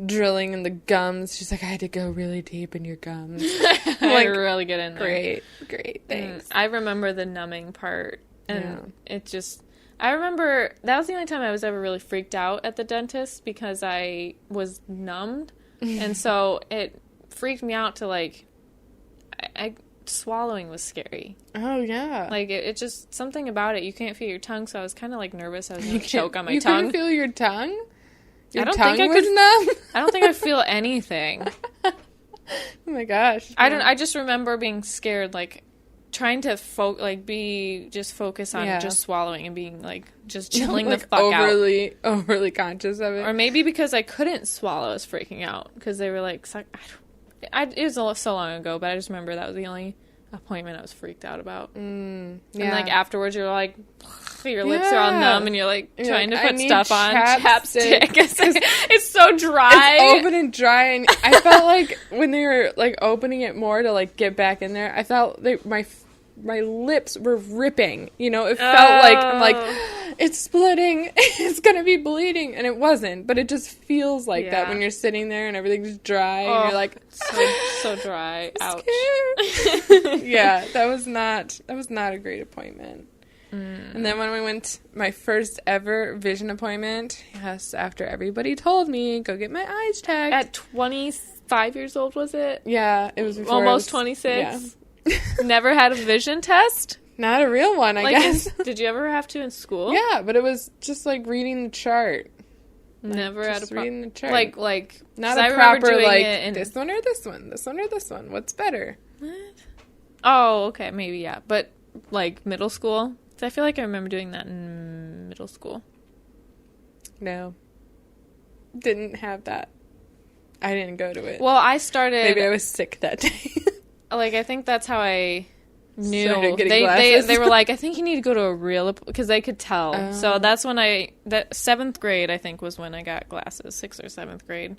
drilling in the gums. She's like, I had to go really deep in your gums. I like, really get in there. Great, thanks. I remember the numbing part, and it just... I remember that was the only time I was ever really freaked out at the dentist because I was numbed, and so it freaked me out to, like, swallowing was scary. Oh, yeah. Like, it just, something about it, you can't feel your tongue, so I was kind of, like, nervous I was going to choke on my tongue. You couldn't feel your tongue? Your I don't tongue think I was could, numb? I don't think I feel anything. Oh my gosh. I just remember being scared, like, trying to focus on just swallowing and being, like, just chilling like the fuck overly conscious of it. Or maybe because I couldn't swallow, I was freaking out. Because they were like, it was so long ago, but I just remember that was the only appointment I was freaked out about. And, like, afterwards, you're like, your lips are all numb, and you're, like, trying to put stuff on. Chapstick. It's so dry. It's open and dry, and I felt like when they were, like, opening it more to, like, get back in there, I felt my lips were ripping, you know? It felt like, I'm like, it's splitting, it's gonna be bleeding, and it wasn't, but it just feels like that when you're sitting there and everything's dry, and you're like, so dry. Ouch. Yeah, that was not a great appointment. And then when we went, my first ever vision appointment, yes, after everybody told me, go get my eyes checked. At 25 years old, was it? Yeah, it was before almost 26. Yeah. Never had a vision test? Not a real one, I guess. Did you ever have to in school? Yeah, but it was just like reading the chart. Never had a just reading the chart. Like not 'cause a I remember proper doing like it in- this one or this one, this one or this one. What's better? What? Oh, okay, maybe yeah, but like middle school. So I feel like I remember doing that in middle school. No, didn't have that. I didn't go to it. Well, I started. Maybe I was sick that day. Like I think that's how I knew. Started getting They glasses. were like, I think you need to go to a real because they could tell. Oh. So that's when that 7th grade I think was when I got glasses. 6th or 7th grade.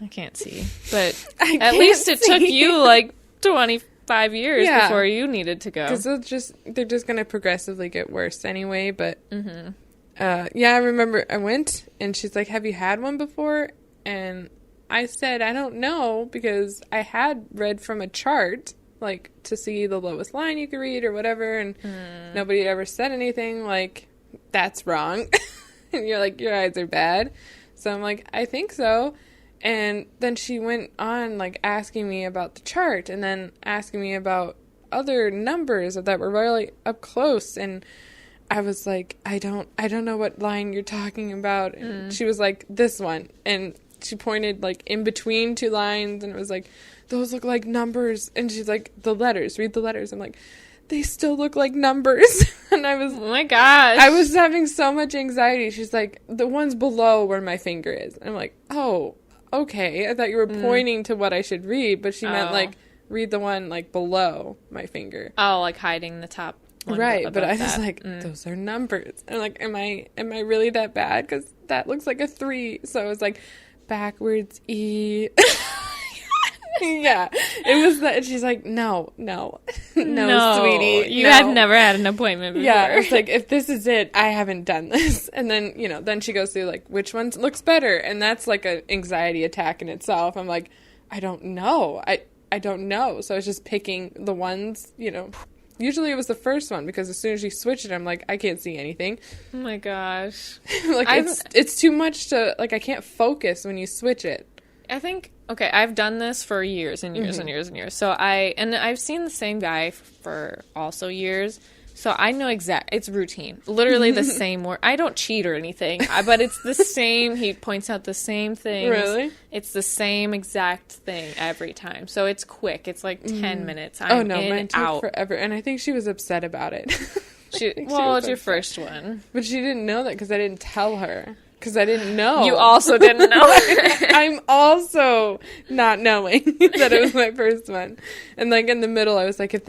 I can't see, but I at can't least it took see. you like 25 years Yeah. before you needed to go. Because they're just gonna progressively get worse anyway. But yeah, I remember I went and she's like, "Have you had one before?" And I said, "I don't know," because I had read from a chart, like to see the lowest line you could read or whatever, and nobody ever said anything like that's wrong. And you're like, your eyes are bad. So I'm like, I think so. And then she went on like asking me about the chart and then asking me about other numbers that were really up close, and I was like, I don't know what line you're talking about. And she was like, this one, and she pointed like in between two lines, and it was like, those look like numbers. And she's like, the letters, read the letters. I'm like, they still look like numbers. And I was, oh my gosh, I was having so much anxiety. She's like, the ones below where my finger is. And I'm like, oh, okay. I thought you were pointing to what I should read, but she meant like read the one like below my finger. Oh, like hiding the top one Right, but above I was that. like, those are numbers. And like, am I really that bad? Because that looks like a 3. So I was like, backwards E. Yeah, it was that. She's like, no, sweetie, You no. had never had an appointment before. Yeah, it's like, if this is it, I haven't done this. And then, then she goes through, like, which one looks better? And that's, like, an anxiety attack in itself. I'm like, I don't know. I don't know. So I was just picking the ones, Usually it was the first one, because as soon as you switch it, I'm like, I can't see anything. Oh my gosh. Like, it's too much to, like, I can't focus when you switch it. I think, okay, I've done this for years and years and years and years. So I've seen the same guy for also years. So I know it's routine. Literally the same word. I don't cheat or anything, but it's the same. He points out the same things. Really? It's the same exact thing every time. So it's quick. It's like 10 minutes. I'm Mine took out. forever. And I think she was upset about it. It's was your upset. first one. But she didn't know that because I didn't tell her. Because I didn't know. You also didn't know. I'm also not knowing that it was my first one. And like in the middle, I was like, if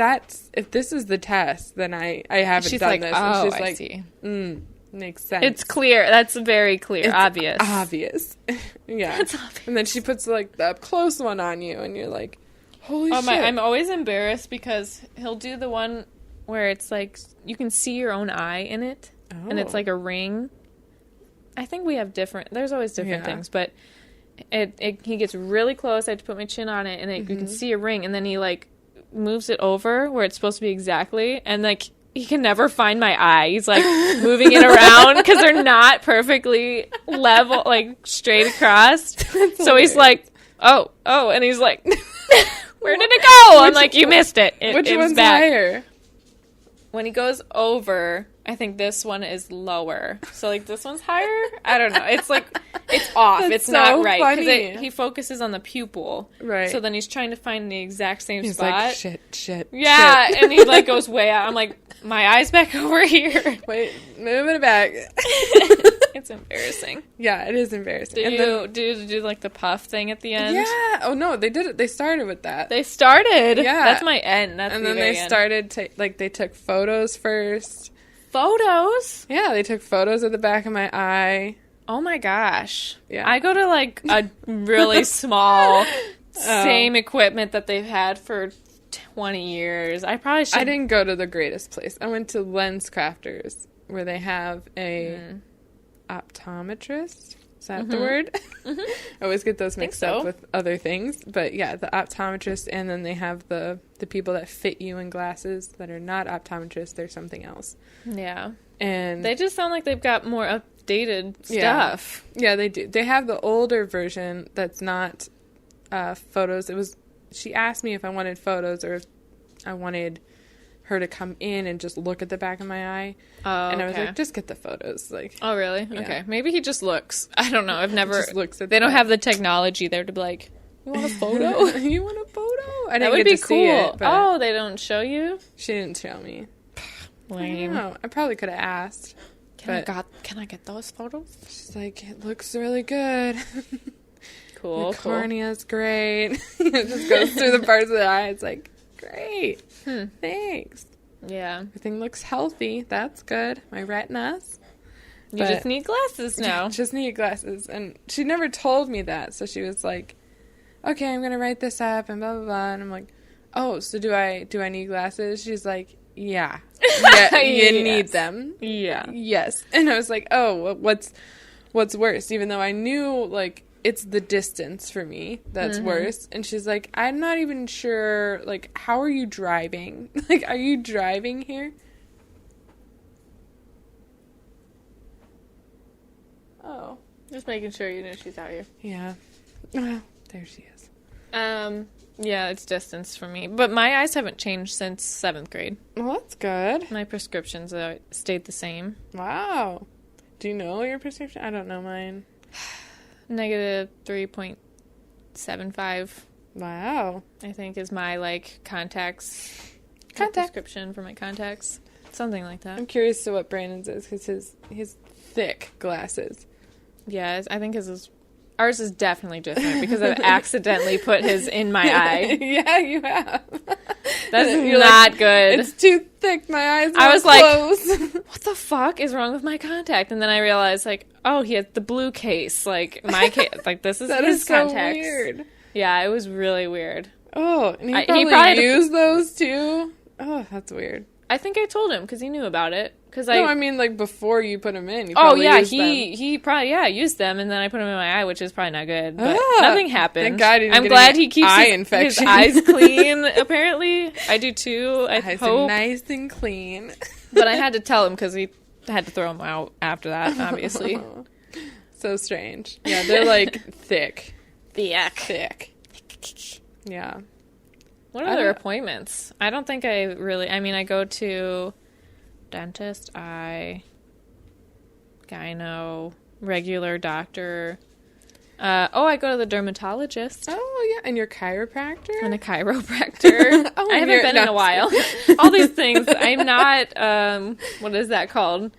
this is the test, then I haven't She's done like, this. oh, and she's I like, see. Makes sense. It's clear. That's very clear. It's obvious. Obvious. Yeah. That's obvious. And then she puts like the up close one on you, and you're like, holy shit. I'm always embarrassed because he'll do the one where it's like you can see your own eye in it, and it's like a ring. I think we have there's always different things, but he gets really close. I have to put my chin on it, and you can see a ring, and then he like moves it over where it's supposed to be exactly, and like he can never find my eye. He's like moving it around because they're not perfectly level, like straight across. So he's like, oh, and he's like, where did it go? I'm like, you missed it. Which it was one's back. higher? When he goes over, I think this one is lower. So, like, this one's higher? I don't know. It's, like, it's off. That's it's not so right. funny. Because he focuses on the pupil. Right. So then he's trying to find the exact same He's spot. like, shit. Yeah, and he, like, goes way out. I'm like, my eye's back over here. Wait, move it back. It's embarrassing. Yeah, it is embarrassing. Did And you do, like, the puff thing at the end? yeah. Oh, no, they did it. They started with that. They started. Yeah. That's my end. That's And the then very they end. started to, like, they took photos first. Photos? Yeah, they took photos of the back of my eye. Oh my gosh. Yeah. I go to like a really small same equipment that they've had for 20 years. I probably should. I didn't go to the greatest place. I went to Lens Crafters, where they have a optometrist. Is that the word? I always get those mixed up with other things. But yeah, the optometrist, and then they have the people that fit you in glasses that are not optometrists. They're something else. Yeah. And They just sound like they've got more updated stuff. Yeah, they do. They have the older version that's not photos. She asked me if I wanted photos or if I wanted her to come in and just look at the back of my eye. Oh, And I was okay. like, just get the photos. Like, Oh, really? Yeah. Okay. Maybe he just looks. I don't know. I've never. just looks at They don't the- have the technology there to be like, you want a photo? You want a photo? I didn't That would get be to cool. see it, but Oh, they don't show you? she didn't show me. I don't Lame. know. I probably could have asked. Can But I get those photos? she's like, it looks really good. Cool. The cornea's great. It just goes through the parts of the eye. It's like, great. Thanks. Yeah. Everything looks healthy. That's good. My retinas. You But- just need glasses now. Just need glasses. And she never told me that. So she was like, okay, I'm going to write this up and blah, blah, blah. And I'm like, oh, so do I need glasses? She's like, yeah. Yeah, you Yes. need them. Yeah. Yes. And I was like, oh, what's worse? Even though I knew, like, it's the distance for me that's worse. And she's like, I'm not even sure, like, how are you driving? Like, are you driving here? Oh. Just making sure you know she's out here. Yeah. Well, there she is. Yeah, it's distance for me. But my eyes haven't changed since 7th grade. Well, that's good. My prescriptions stayed the same. Wow. Do you know your prescription? I don't know mine. Negative 3.75, Wow. I think, is my, like, contacts. Contact. Prescription for my contacts. Something like that. I'm curious to what Brandon's is because his thick glasses. Yeah, I think ours is definitely different because I've accidentally put his in my eye. Yeah, you have. That's You're not like, good. It's too thick. My eyes. I won't was like, close. What the fuck is wrong with my contact? And then I realized, like, oh, he has the blue case. Like, my case, like, this is That his is so contacts. weird. Yeah, it was really weird. Oh, and he He probably, probably- used those too. Oh, that's weird. I think I told him because he knew about it. Cause No, I mean like before you put them in. You oh probably yeah, used them. he probably used them, and then I put them in my eye, which is probably not good. But Ah, nothing happened. thank God he didn't I'm get glad any he keeps eye his infection. eyes clean. Apparently, I do too. I Eyes are hope. nice and clean. But I had to tell him because we had to throw him out after that. Obviously, So strange. Yeah, they're like thick. thick. Yeah. What I other don't- appointments? I don't think I really. I mean, I go to dentist, eye, gyno, regular doctor. I go to the dermatologist Oh yeah, and your chiropractor. and a chiropractor. Oh, I haven't you're- been in no. a while. All these things. I'm not. What is that called?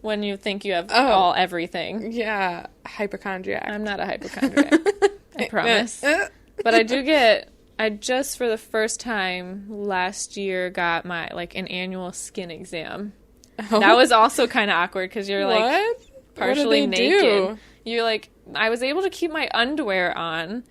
When you think you have all everything. Yeah, hypochondriac. I'm not a hypochondriac. I promise. But I do get. I just for the first time last year got my an annual skin exam. That was also kind of awkward because you're like what? partially What did they naked. do? You're like I was able to keep my underwear on,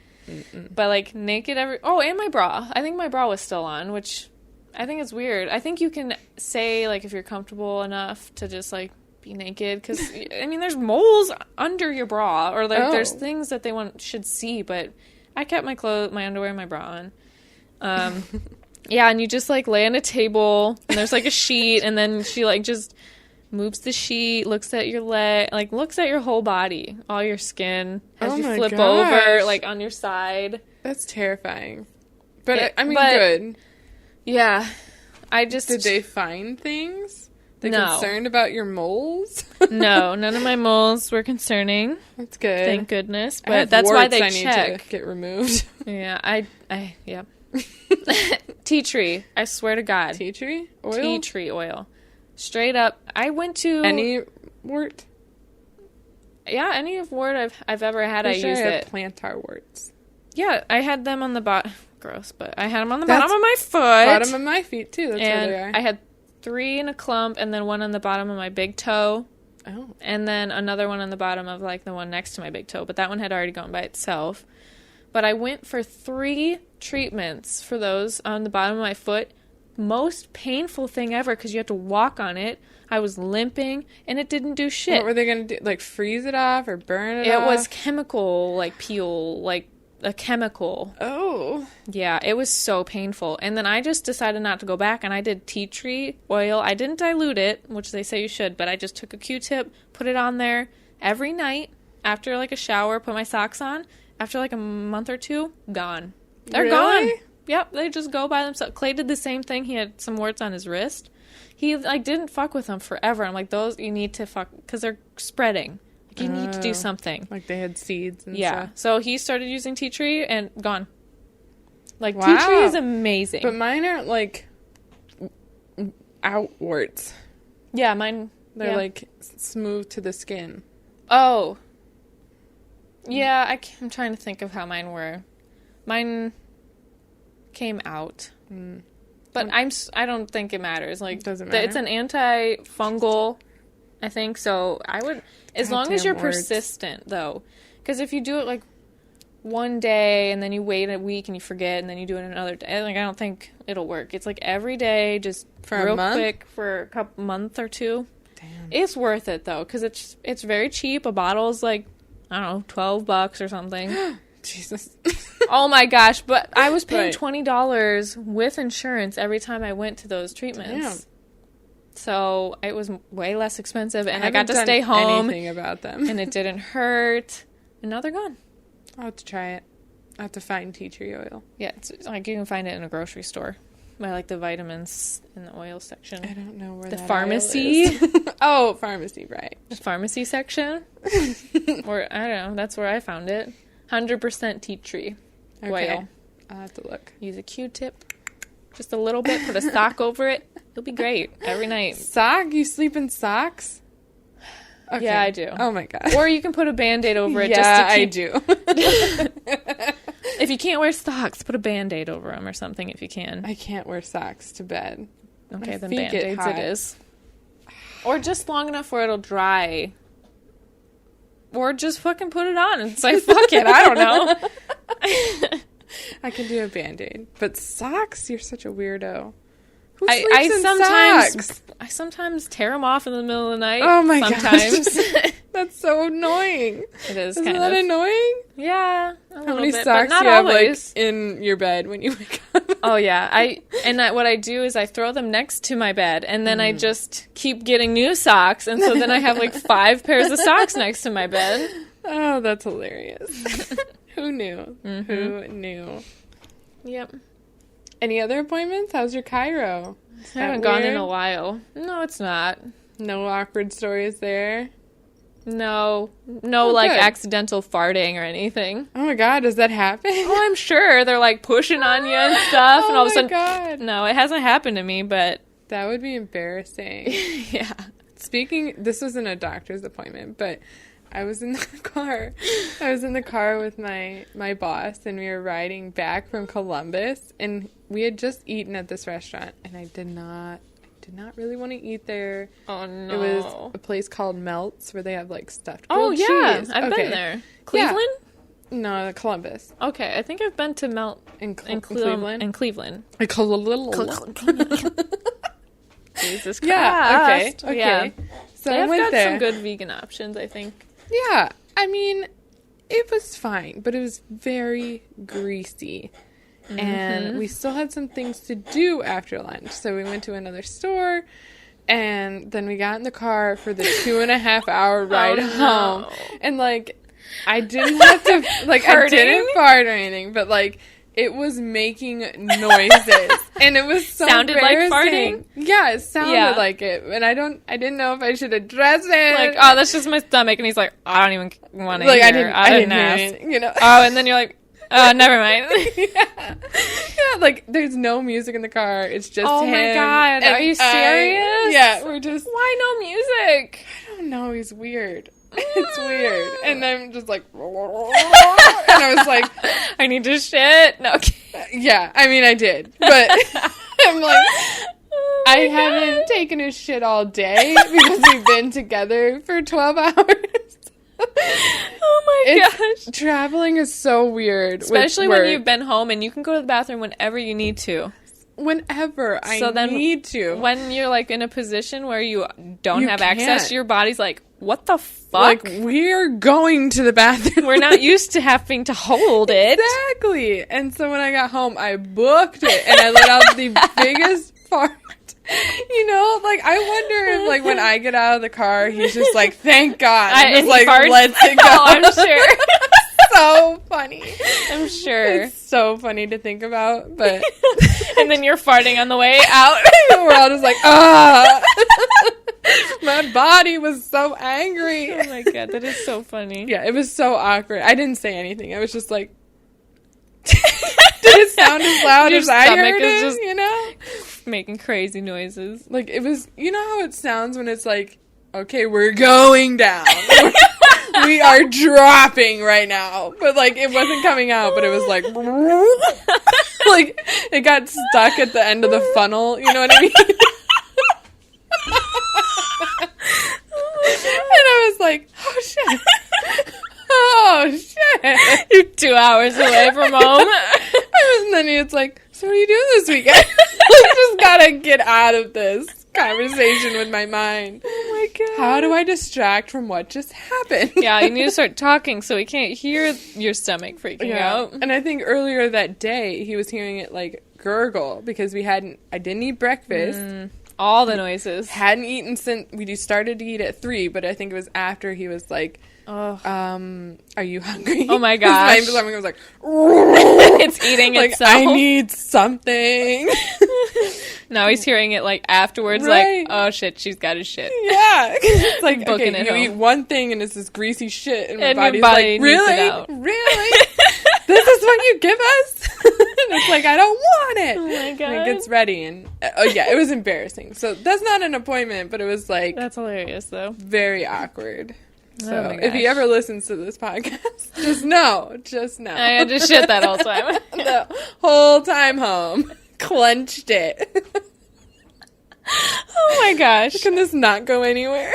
but like naked and my bra. I think my bra was still on, which I think is weird. I think you can say like if you're comfortable enough to just like be naked because I mean there's moles under your bra or like there's things that they should see, but I kept my underwear and my bra on. Yeah, and you just like lay on a table and there's like a sheet and then she like just moves the sheet, looks at your leg, like looks at your whole body, all your skin, has Oh you my flip gosh. over like on your side. That's terrifying. But It- I mean, but- good. Yeah. I just Did they find things? They No. concerned about your moles? No, none of my moles were concerning. That's good. Thank goodness. I But have that's why warts they I need check. to get removed. Yeah, yeah. Tea tree. I swear to God. Tea tree oil. Tea tree oil. Straight up. I went to Any wart? any of wart I've ever had. I Pretty sure use have it. plantar warts. Yeah, I had them on the bottom. Gross, but I had them on the That's bottom of my foot. Bottom of my feet too. That's where they are. and I had 3 in a clump, and then one on the bottom of my big toe, oh. and then another one on the bottom of like the one next to my big toe. But that one had already gone by itself. But I went for 3 treatments for those on the bottom of my foot. Most painful thing ever because you have to walk on it. I was limping, and it didn't do shit. What were they gonna do? Like freeze it off or burn it It off? was chemical, like peel, like a chemical. Oh. Yeah, it was so painful. And then I just decided not to go back, and I did tea tree oil. I didn't dilute it, which they say you should, but I just took a Q-tip, put it on there every night after like a shower, put my socks on. After like a month or 2, gone. They're Really? gone. Yep, they just go by themselves. Clay did the same thing. He had some warts on his wrist. He, like, didn't fuck with them forever. I'm like, those, you need to fuck, because they're spreading. Like, you need to do something. Like, they had seeds and Yeah. stuff. So he started using tea tree and gone. Like, Wow. tea tree is amazing. But mine aren't, like, outwards. Yeah, mine... They're, like, smooth to the skin. Oh. Yeah, I'm trying to think of how mine were. Mine came out. But I don't think it matters. Like, It doesn't matter? It's an antifungal, I think. So I would, as long as you're Goddamn words. persistent, though. Because if you do it, like, one day and then you wait a week and you forget and then you do it another day, like, I don't think it'll work. It's like every day, just For a real month? quick for a month or two. Damn. It's worth it, though, because it's very cheap. A bottle is like, I don't know, $12 or something. Jesus. Oh my gosh, but I was paying Right. $20 with insurance every time I went to those treatments. Damn. So it was way less expensive, and I haven't got to done stay home, anything about them. and it didn't hurt, and now they're gone. I'll have to try it. I'll have to find tea tree oil. Yeah, it's like you can find it in a grocery store. By like the vitamins in the oil section. I don't know where The that pharmacy? aisle is. Oh, pharmacy, right. The pharmacy section? Or, I don't know, that's where I found it. 100% tea tree Okay. oil. I'll have to look. Use a Q-tip. Just a little bit. Put a sock over it. It'll be great every night. Sock? You sleep in socks? Okay. Yeah, I do. Oh my god. Or you can put a Band-Aid over it yeah, just to keep... I do. If you can't wear socks, put a Band-Aid over them or something if you can. I can't wear socks to bed. Okay, My then feet get Band-Aids hot. it is. Or just long enough where it'll dry. Or just fucking put it on and say, fuck it, I don't know. I can do a Band-Aid. But socks? You're such a weirdo. Who I sleeps in socks? sometimes tear them off in the middle of the night. Oh my sometimes. gosh. That's so annoying. It is Isn't kind that of. annoying? Yeah. How many bit, socks but not do you have, like, always. in your bed when you wake up? Oh yeah, what I do is I throw them next to my bed, and then I just keep getting new socks, and so then I have like 5 pairs of socks next to my bed. Oh, that's hilarious. Who knew? Who knew? Yep, Any other appointments? How's your Cairo? I haven't gone in a while. No, it's not. No awkward stories there. No, Oh, like good. accidental farting or anything. Oh my god, does that happen? Oh, I'm sure they're like pushing on you and stuff, and all of a my sudden, god. no, it hasn't happened to me, but That would be embarrassing. yeah. This wasn't a doctor's appointment, but I was in the car. I was in the car with my boss, and we were riding back from Columbus, and we had just eaten at this restaurant, and I did not really want to eat there. Oh no. It was a place called Melts where they have like stuffed Oh grilled yeah, cheese. I've Okay. been there. Cleveland? No, Columbus. Okay, I think I've been to Melt In Cleveland. In Cleveland. Jesus Christ. Yeah, okay. Yeah. So They I have went got there. some good vegan options, I think. Yeah, I mean, it was fine, but it was very greasy. And we still had some things to do after lunch. So we went to another store, and then we got in the car for the 2.5 hour ride home. And, like, I didn't have to, like, I didn't fart or anything, but, like, it was making noises. And it was so Sounded like embarrassing. farting? Yeah, it sounded Yeah. like it. And I didn't know if I should address it. Like, oh, that's just my stomach. And he's like, I don't even want to Like, hear. I didn't ask. hear it, you know. Oh, and then you're like, never mind. Yeah, like there's no music in the car. It's just Oh him. my God, and are you serious? Yeah, we're just. Why no music? I don't know. He's weird. It's weird. And I'm just like, and I was like, I need to shit. No, okay. yeah. I mean, I did, but I'm like, Oh I my haven't God. taken a shit all day because we've been together for 12 hours. Oh my It's- gosh. Traveling is so weird, with Especially when work. you've been home and you can go to the bathroom whenever you need to. Whenever I So then need to. When you're like in a position where you don't You have access, can't. your body's like, what the fuck? Like, we're going to the bathroom. We're not used to having to hold it. Exactly. And so when I got home, I booked it and I let out the biggest fart. You know, like, I wonder if, like, when I get out of the car, he's just like, thank God. And And just, he like, farts. lets it go. Oh, I'm sure. So funny. funny. I'm sure. It's so funny to think about, but And then you're farting on the way out. we're all just like, ah. My body was so angry. Oh my god, that is so funny. Yeah, it was so awkward. I didn't say anything. I was just like, did it sound as loud Your as I stomach heard is it? just- You know, Making crazy noises. like it was. You know how it sounds when it's like, okay, we're going down. We are dropping right now, but like it wasn't coming out, but it was like, like it got stuck at the end of the funnel. You know what I mean? And I was like, oh shit. Oh shit. You're 2 hours away from home. And then it's like, so what are you doing this weekend? I just gotta get out of this conversation with my mind. Oh my god. How do I distract from what just happened? Yeah, you need to start talking so we can't hear your stomach freaking out. And I think earlier that day he was hearing it like gurgle because I didn't eat breakfast. All the noises. Hadn't eaten since we started to eat at 3, but I think it was after he was like, Oh, are you hungry? Oh my 'Cause gosh. my stomach was like, it's eating like, itself. I need something. Now he's hearing it like afterwards, Right. like, oh shit, she's got his shit. Yeah. It's like, Booking okay, it you home. eat one thing and it's this greasy shit. And my And your body's body like, needs it really? out." Really? This is what you give us? And it's like, I don't want it. Oh my And god. it gets ready. And oh yeah, it was embarrassing. So that's not an appointment, but it was like That's hilarious though. very awkward. So Oh my if he gosh. ever listens to this podcast, just know. I had to shit that whole time. The whole time home. Clenched it. Oh my gosh. Can this not go anywhere?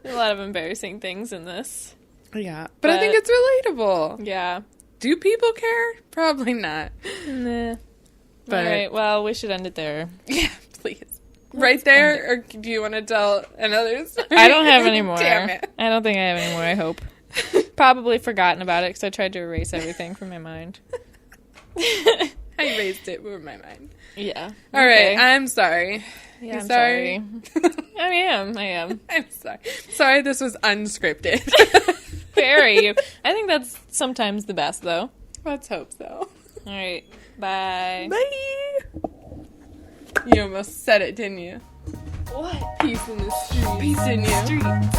A lot of embarrassing things in this. Yeah. But I think it's relatable. Yeah. Do people care? Probably not. Nah. But- All right, well, we should end it there. Yeah, please. Right there? Or do you want to tell another story? I don't have any more. Damn it. I don't think I have any more, I hope. Probably forgotten about it because I tried to erase everything from my mind. I erased it from my mind. Yeah. All right. Okay. I'm sorry. Yeah, You I'm sorry. I I am. I'm sorry. Sorry this was unscripted. Very. I think that's sometimes the best, though. Let's hope so. All right. Bye. Bye. You almost said it, didn't you? What? Peace in the streets. Peace in the streets.